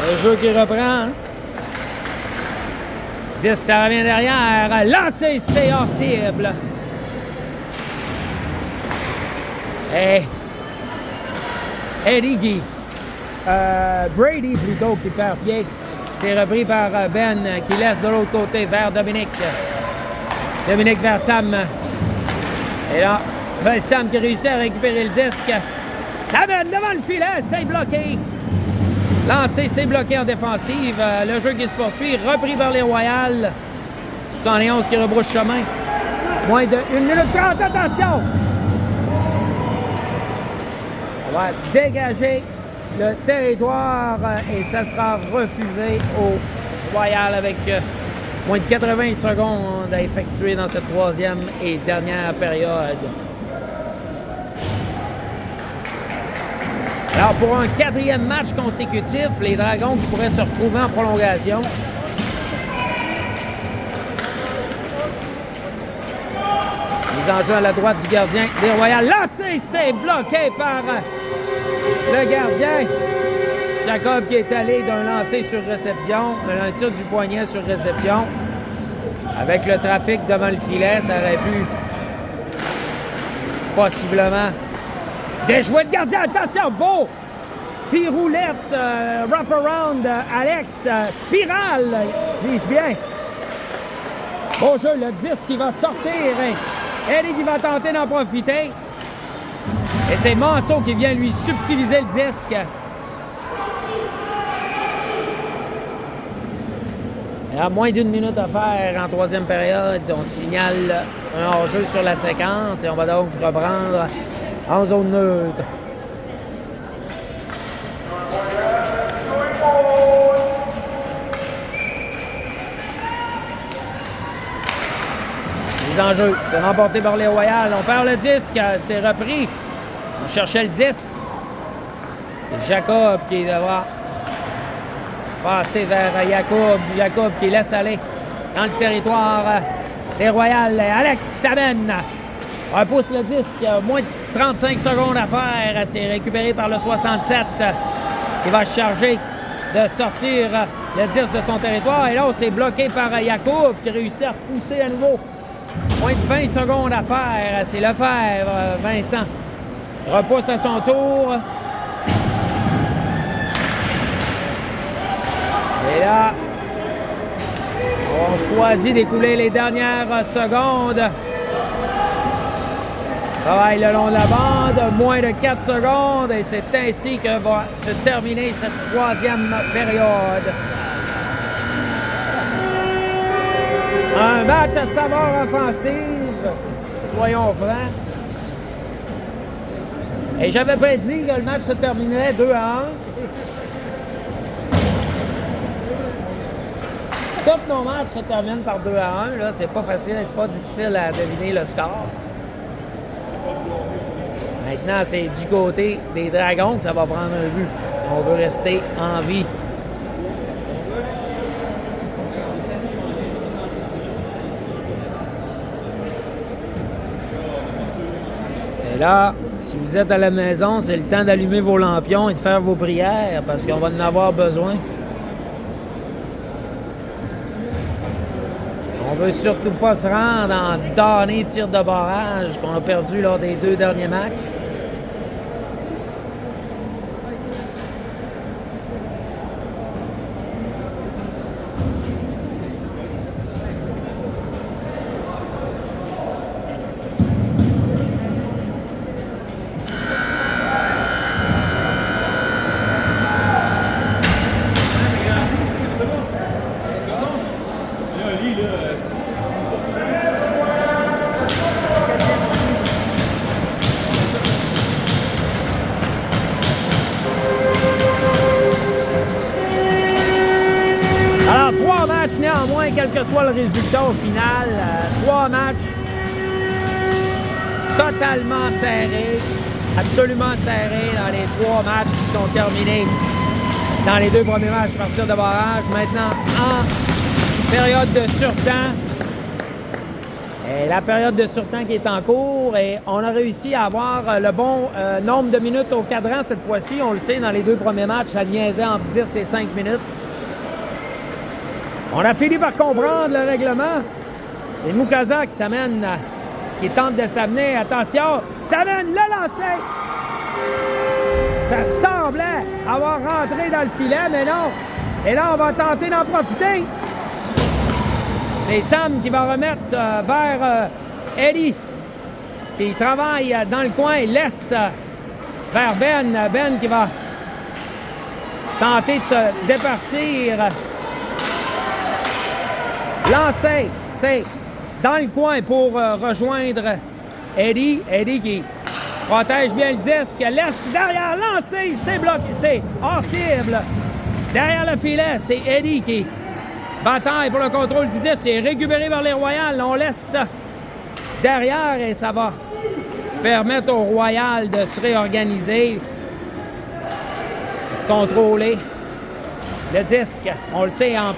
[SPEAKER 1] Le jeu qui reprend. 10, ça revient derrière. Lancé, c'est hors cible. Et Eddie Brady plutôt qui perd pied. C'est repris par Ben qui laisse de l'autre côté vers Dominique. Dominique vers Sam. Et là, Sam qui réussit à récupérer le disque. Ça mène devant le filet, c'est bloqué. Lancé, c'est bloqué en défensive. Le jeu qui se poursuit, repris par les Royals. 71 qui rebrousse chemin. Moins de 1 minute 30, attention! On va dégager le territoire et ça sera refusé au Royal avec moins de 80 secondes à effectuer dans cette troisième et dernière période. Alors, pour un quatrième match consécutif, les Dragons qui pourraient se retrouver en prolongation. Mise en jeu à la droite du gardien des Royals. Lancé, c'est bloqué par le gardien. Jacob qui est allé d'un lancer sur réception, un tir du poignet sur réception. Avec le trafic devant le filet, ça aurait pu possiblement déjouer le gardien. Attention, beau! Puis roulette, wrap-around, Alex, spirale, dis-je bien. Beau jeu, le disque qui va sortir. Eddie qui va tenter d'en profiter. Et c'est Manceau qui vient lui subtiliser le disque. Il y a moins d'1 minute à faire en troisième période. On signale un hors-jeu sur la séquence et on va donc reprendre en zone neutre. Mise en jeu, c'est remporté par les Royals. On perd le disque, c'est repris. On cherchait le disque. C'est Jacob qui va passer vers Jacob. Jacob qui laisse aller dans le territoire des Royals. Alex qui s'amène. Repousse le disque. Moins de 35 secondes à faire. C'est récupéré par le 67 qui va se charger de sortir le disque de son territoire. Et là, c'est bloqué par Jacob qui réussit à repousser à nouveau. Moins de 20 secondes à faire. C'est Lefebvre, Vincent. Repousse à son tour. Et là, on choisit d'écouler les dernières secondes. Travaille le long de la bande, moins de 4 secondes. Et c'est ainsi que va se terminer cette troisième période. Un match à saveur offensive, soyons francs. Et j'avais prédit que le match se terminerait 2-1. Tous nos matchs se terminent par 2-1. Là, c'est pas facile, c'est pas difficile à deviner le score. Maintenant, c'est du côté des Dragons que ça va prendre un but. On veut rester en vie. Et là, si vous êtes à la maison, c'est le temps d'allumer vos lampions et de faire vos prières parce qu'on va en avoir besoin. On veut surtout pas se rendre en dernier tir de barrage qu'on a perdu lors des 2 derniers matchs. Néanmoins, quel que soit le résultat au final, 3 matchs totalement serrés, absolument serrés dans les 3 matchs qui sont terminés dans les 2 premiers matchs à partir de barrage. Maintenant, en période de surtemps. Et la période de surtemps qui est en cours et on a réussi à avoir le bon nombre de minutes au cadran cette fois-ci. On le sait, dans les 2 premiers matchs, ça niaisait entre 10 et 5 minutes. On a fini par comprendre le règlement. C'est Mukasa qui s'amène, qui tente de s'amener. Attention, s'amène le lancer. Ça semblait avoir rentré dans le filet, mais non. Et là, on va tenter d'en profiter. C'est Sam qui va remettre vers Eddie. Puis il travaille dans le coin, il laisse vers Ben. Ben qui va tenter de se départir. Lancer, c'est dans le coin pour rejoindre Eddie. Eddie qui protège bien le disque, laisse derrière, lancer, c'est bloqué, c'est hors cible. Derrière le filet, c'est Eddie qui bataille pour le contrôle du disque. C'est récupéré par les Royals. On laisse derrière et ça va permettre aux Royals de se réorganiser, contrôler le disque. On le sait, en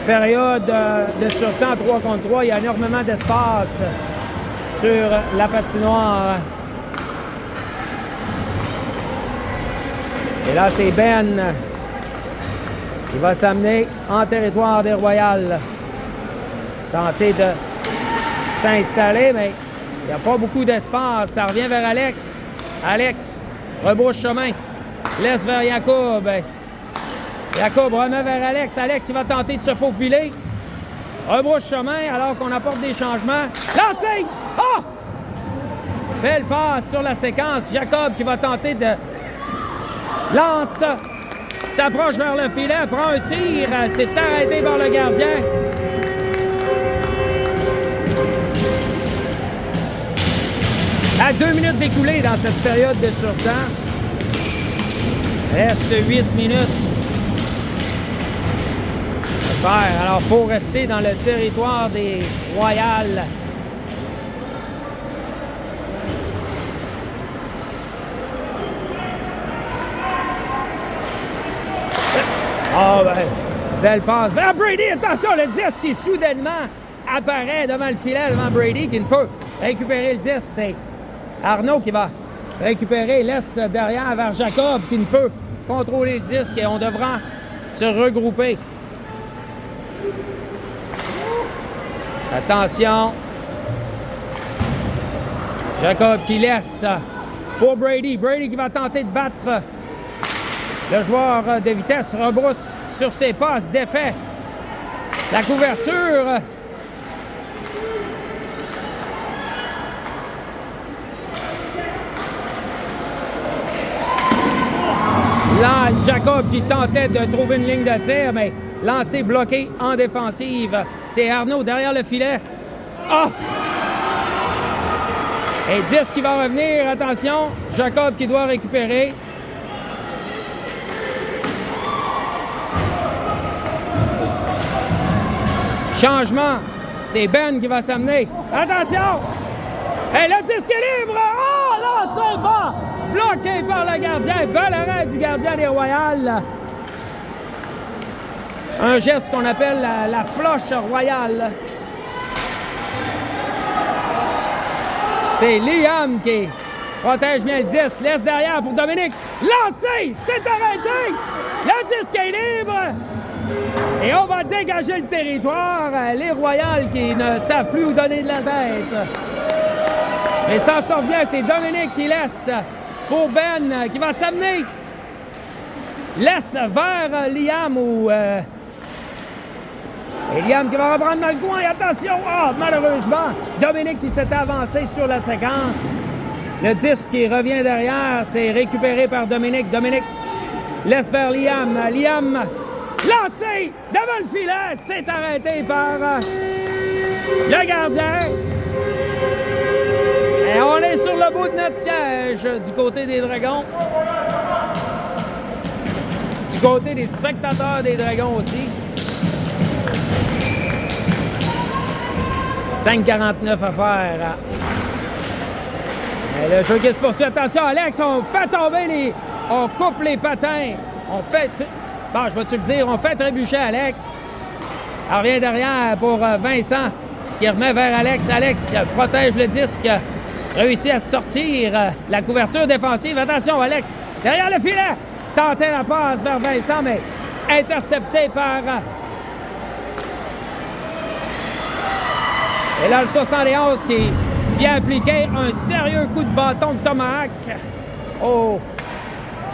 [SPEAKER 1] période de surtemps 3 contre 3, il y a énormément d'espace sur la patinoire. Et là, c'est Ben qui va s'amener en territoire des Royals. Tenter de s'installer, mais il n'y a pas beaucoup d'espace. Ça revient vers Alex. Alex rebrousse chemin. Laisse vers Jacob. Jacob remet vers Alex. Alex, il va tenter de se faufiler. Rebrousse chemin alors qu'on apporte des changements. Lancé! Oh! Belle passe sur la séquence. Jacob qui va tenter de lance. S'approche vers le filet. Prend un tir. C'est arrêté par le gardien. À 2 minutes d'écoulée dans cette période de surtemps. Reste 8 minutes. Alors, il faut rester dans le territoire des Royals. Ah, ben, belle passe vers Brady. Attention, le disque qui soudainement apparaît devant le filet, devant Brady, qui ne peut récupérer le disque. C'est Arnaud qui va récupérer, laisse derrière vers Jacob, qui ne peut contrôler le disque et on devra se regrouper. Attention. Jacob qui laisse pour Brady. Brady qui va tenter de battre le joueur de vitesse. Rebrousse sur ses passes. Défait la couverture. Là, Jacob qui tentait de trouver une ligne de tir, mais lancé bloqué en défensive. C'est Arnaud derrière le filet. Ah! Et 10 qui va revenir. Attention, Jacob qui doit récupérer. Changement. C'est Ben qui va s'amener. Attention! Et le disque est libre! Oh, là, c'est bon! Bloqué par le gardien. Bel arrêt du gardien des Royals. Un geste qu'on appelle la floche royale. C'est Liam qui protège bien le disque. Laisse derrière pour Dominique. Lancé! C'est arrêté! Le disque est libre! Et on va dégager le territoire. Les Royals qui ne savent plus où donner de la tête. Mais ça sort bien. C'est Dominique qui laisse pour Ben qui va s'amener. Laisse vers Liam ou... Et Liam qui va reprendre dans le coin. Attention! Ah, malheureusement, Dominique qui s'est avancé sur la séquence. Le disque qui revient derrière, c'est récupéré par Dominique. Dominique laisse vers Liam. Liam lancé devant le filet. C'est arrêté par le gardien. Et on est sur le bout de notre siège du côté des Dragons. Du côté des spectateurs des Dragons aussi. 5,49 à faire. Et le jeu qui se poursuit. Attention, Alex, on fait tomber les... On coupe les patins. On fait... Bon, je vais te le dire, on fait trébucher Alex. Elle revient derrière pour Vincent qui remet vers Alex. Alex protège le disque. Réussit à sortir la couverture défensive. Attention, Alex, derrière le filet. Tentait la passe vers Vincent, mais intercepté par... Et là, le 71 qui vient appliquer un sérieux coup de bâton de tomahawk au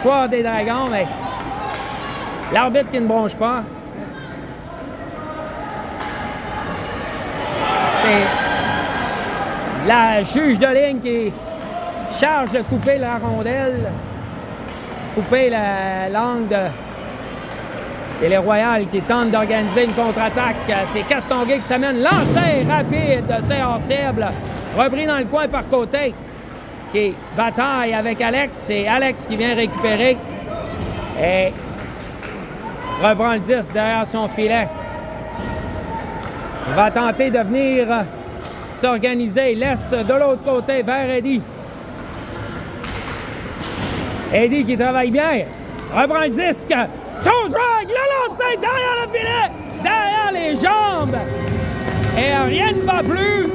[SPEAKER 1] joueur des Dragons, mais l'arbitre qui ne bronche pas. C'est la juge de ligne qui charge de couper la rondelle, couper l'angle de... C'est les Royals qui tentent d'organiser une contre-attaque. C'est Castonguay qui s'amène. Lancer rapide, c'est hors cible. Repris dans le coin par côté. Qui bataille avec Alex. C'est Alex qui vient récupérer. Et reprend le 10 derrière son filet. Il va tenter de venir s'organiser. Laisse de l'autre côté vers Eddie. Eddie qui travaille bien. Reprend le disque. Toe drag, le lancer derrière le filet, derrière les jambes. Et rien ne va plus.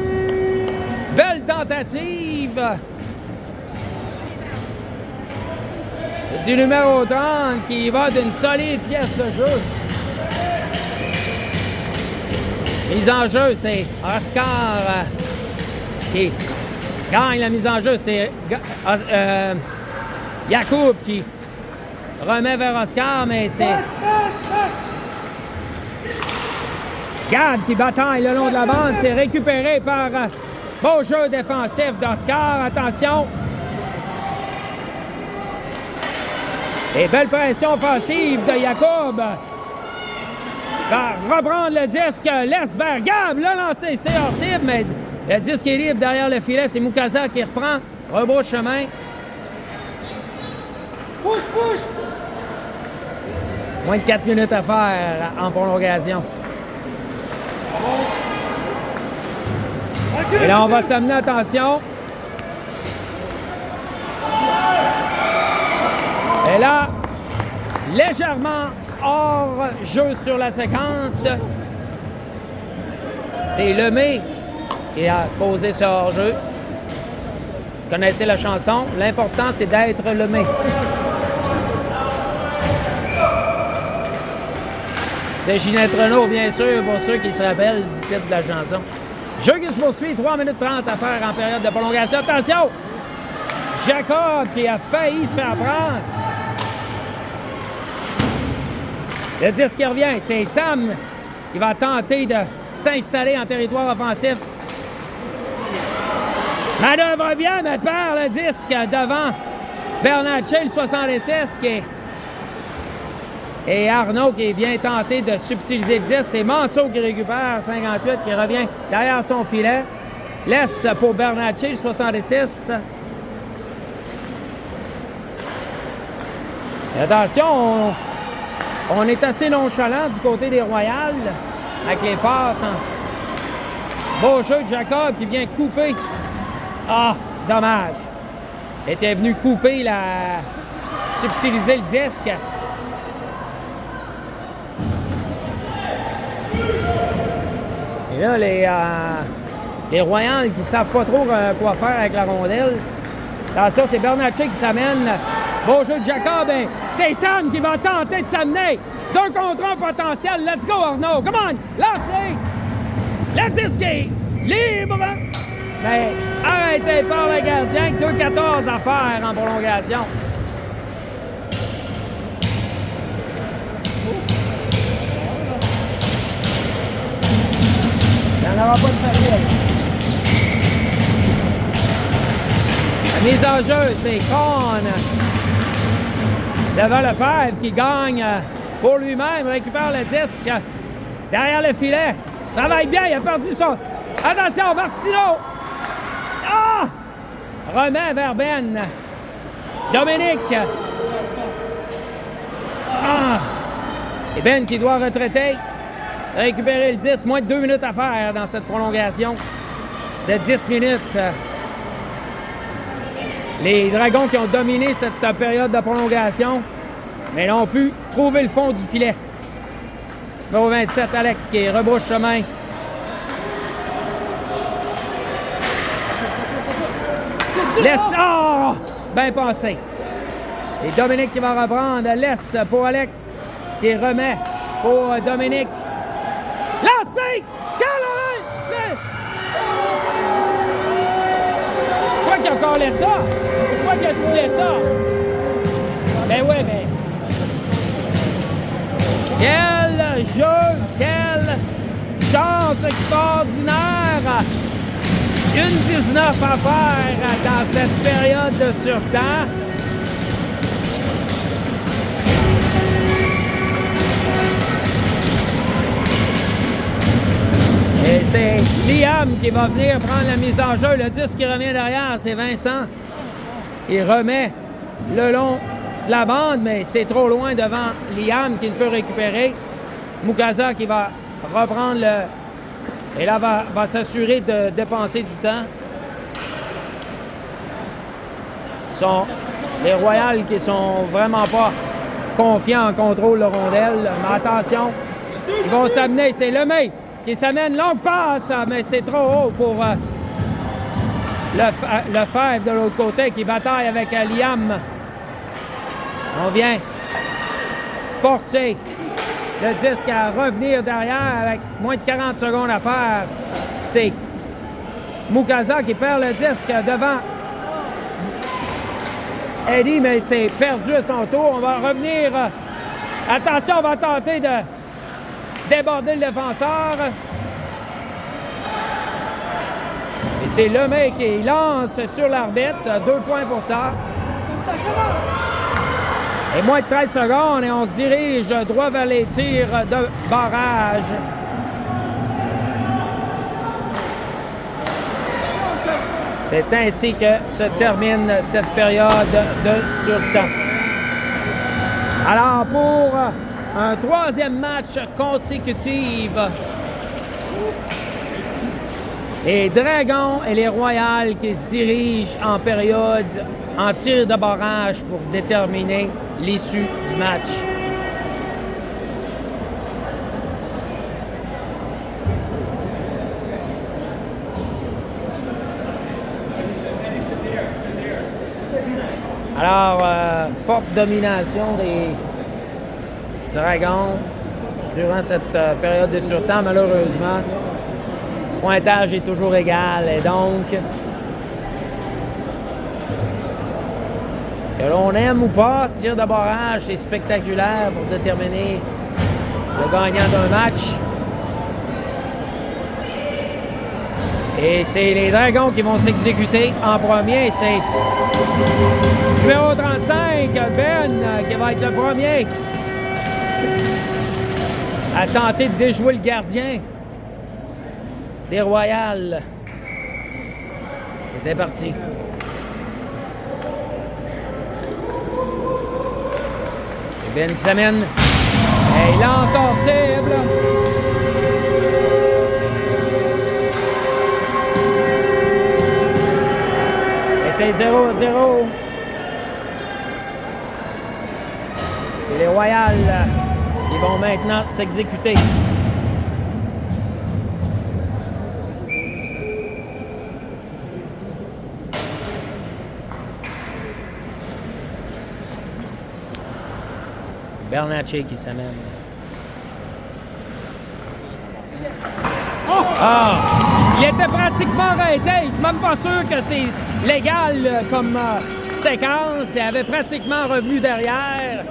[SPEAKER 1] Belle tentative. Du numéro 30 qui va d'une solide pièce de jeu. Mise en jeu, c'est Oscar qui gagne la mise en jeu. C'est Yacoub qui remet vers Oscar, mais c'est Gad qui bataille le long de la bande. C'est récupéré par beau jeu défensif d'Oscar. Attention. Et belle pression offensive de Yacoub. Va reprendre le disque, laisse vers Gab. Le lancer, c'est hors cible, mais le disque est libre derrière le filet. C'est Mukasa qui reprend. Rebrousse chemin.
[SPEAKER 2] Push, push!
[SPEAKER 1] Moins de 4 minutes à faire en prolongation. Et là, on va s'amener, attention. Et là, légèrement hors jeu sur la séquence. C'est Lemay qui a causé ce hors-jeu. Vous connaissez la chanson. L'important, c'est d'être Lemay. De Ginette Renault, bien sûr, pour ceux qui se rappellent du titre de la chanson. Jeu qui se poursuit, 3 minutes 30 à faire en période de prolongation. Attention! Jacob qui a failli se faire prendre. Le disque qui revient, c'est Sam qui va tenter de s'installer en territoire offensif. Manœuvre bien, mais perd le disque devant Bernatchez, le 66, qui est... Et Arnaud qui vient tenter de subtiliser le 10. C'est Manceau qui récupère 58, qui revient derrière son filet. Laisse pour Bernatchez, le 66. Et attention, on est assez nonchalant du côté des Royals avec les passes. Beau jeu de Jacob qui vient couper. Ah, dommage. Il était venu couper subtiliser le disque. Et là, les Royals qui ne savent pas trop quoi faire avec la rondelle. Attention, c'est Bernatchez qui s'amène. Beau jeu de Jacob. C'est Sam qui va tenter de s'amener. 2 contre 1 potentiel. Let's go, Arnaud. Come on. Lancez. Le disque est libre. Mais arrêté par le gardien. 2-14 à faire en prolongation. Il n'y en aura pas de facile. La mise en jeu, c'est Korn devant Lefebvre qui gagne pour lui-même, récupère le disque derrière le filet. Travaille bien, il a perdu son... Attention, Martineau! Ah! Remet vers Ben. Dominique. Ah! Et Ben qui doit retraiter. Récupérer le 10, moins de 2 minutes à faire dans cette prolongation de 10 minutes. Les Dragons qui ont dominé cette période de prolongation, mais n'ont pu trouver le fond du filet. Numéro 27, Alex, qui rebrousse chemin. Laisse... Oh! Bien passé. Et Dominique qui va reprendre. Laisse pour Alex, qui remet pour Dominique. Lancé! encore laissé ça? Pourquoi qu'il a sifflé ça? Ben oui, mais... Quel jeu! Quelle chance extraordinaire! 1,19 à faire dans cette période de surtemps. Et c'est Liam qui va venir prendre la mise en jeu. Le 10 qui revient derrière, c'est Vincent. Il remet le long de la bande, mais c'est trop loin devant Liam qui ne peut récupérer. Mukasa qui va reprendre le... Et là, va s'assurer de dépenser du temps. Les Royals qui sont vraiment pas confiants en contrôle de rondelle. Mais attention, ils vont s'amener. C'est Lemay qui s'amène. Longue passe, mais c'est trop haut pour le Fèvre de l'autre côté qui bataille avec Liam. On vient forcer le disque à revenir derrière avec moins de 40 secondes à faire. C'est Mukasa qui perd le disque devant Eddie, mais c'est perdu à son tour. On va revenir. Attention, on va tenter de déborder le défenseur. Et c'est Lemay qui lance sur l'arbitre. 2 points pour ça. Et moins de 13 secondes et on se dirige droit vers les tirs de barrage. C'est ainsi que se termine cette période de surtemps. Alors pour un troisième match consécutif, les Dragons et les Royals qui se dirigent en période en tir de barrage pour déterminer l'issue du match. Alors, forte domination des Dragons durant cette période de surtemps, malheureusement. Le pointage est toujours égal et donc, que l'on aime ou pas, tir de barrage, c'est spectaculaire pour déterminer le gagnant d'un match. Et c'est les Dragons qui vont s'exécuter en premier. C'est numéro 35, Ben, qui va être le premier à tenter de déjouer le gardien des Royals. Et c'est parti. Et Ben qui s'amène. Et il lance hors cible. C'est 0-0. C'est les Royals qui vont maintenant s'exécuter. Bernatchez qui s'amène. Ah! Il était pratiquement arrêté. Je suis même pas sûr que c'est légal comme séquence. Il avait pratiquement revenu derrière.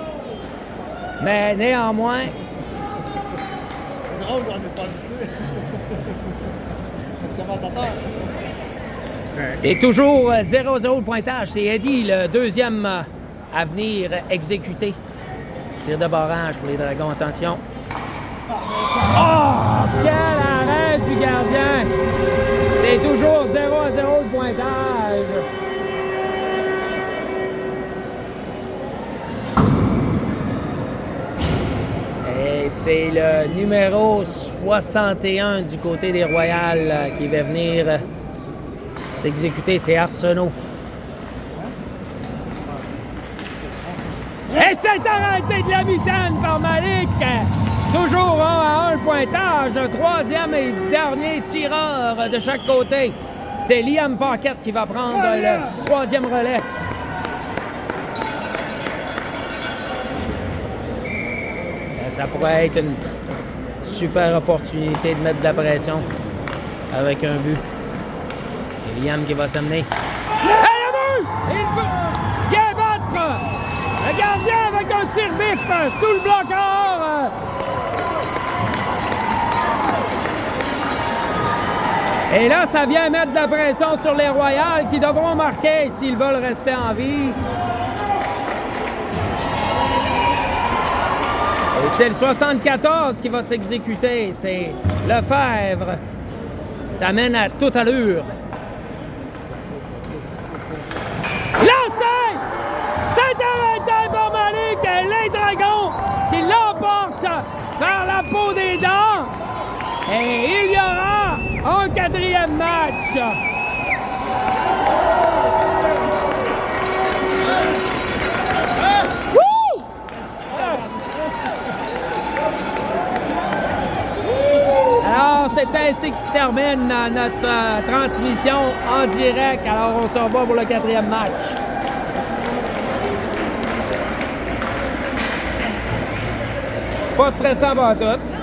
[SPEAKER 1] Mais néanmoins...
[SPEAKER 2] C'est drôle, on n'est pas habitué. Le commentateur.
[SPEAKER 1] C'est toujours 0-0 le pointage. C'est Eddie, le deuxième à venir exécuter. Tir de barrage pour les Dragons. Attention. Oh! Quel arrêt du gardien! C'est toujours 0-0 le pointage. Et c'est le numéro 61 du côté des Royals qui va venir s'exécuter. C'est Arsenault. Et c'est arrêté de la mitaine par Malik. Toujours 1-1 le pointage. Troisième et dernier tireur de chaque côté. C'est Liam Paquette qui va prendre le troisième relais. Ça pourrait être une super opportunité de mettre de la pression avec un but. Et Liam qui va s'amener. Il vient battre le gardien avec un tir vif sous le bloqueur. Et là, ça vient mettre de la pression sur les Royals qui devront marquer s'ils veulent rester en vie. Et c'est le 74 qui va s'exécuter. C'est Lefebvre. Ça mène à toute allure. Lancé! C'est arrêté par Malik et les Dragons qui l'emportent vers la peau des dents. Et il y aura un quatrième match. Alors, c'est ainsi que se termine notre transmission en direct. Alors, on se revoit pour le quatrième match. Pas stressant pas tout.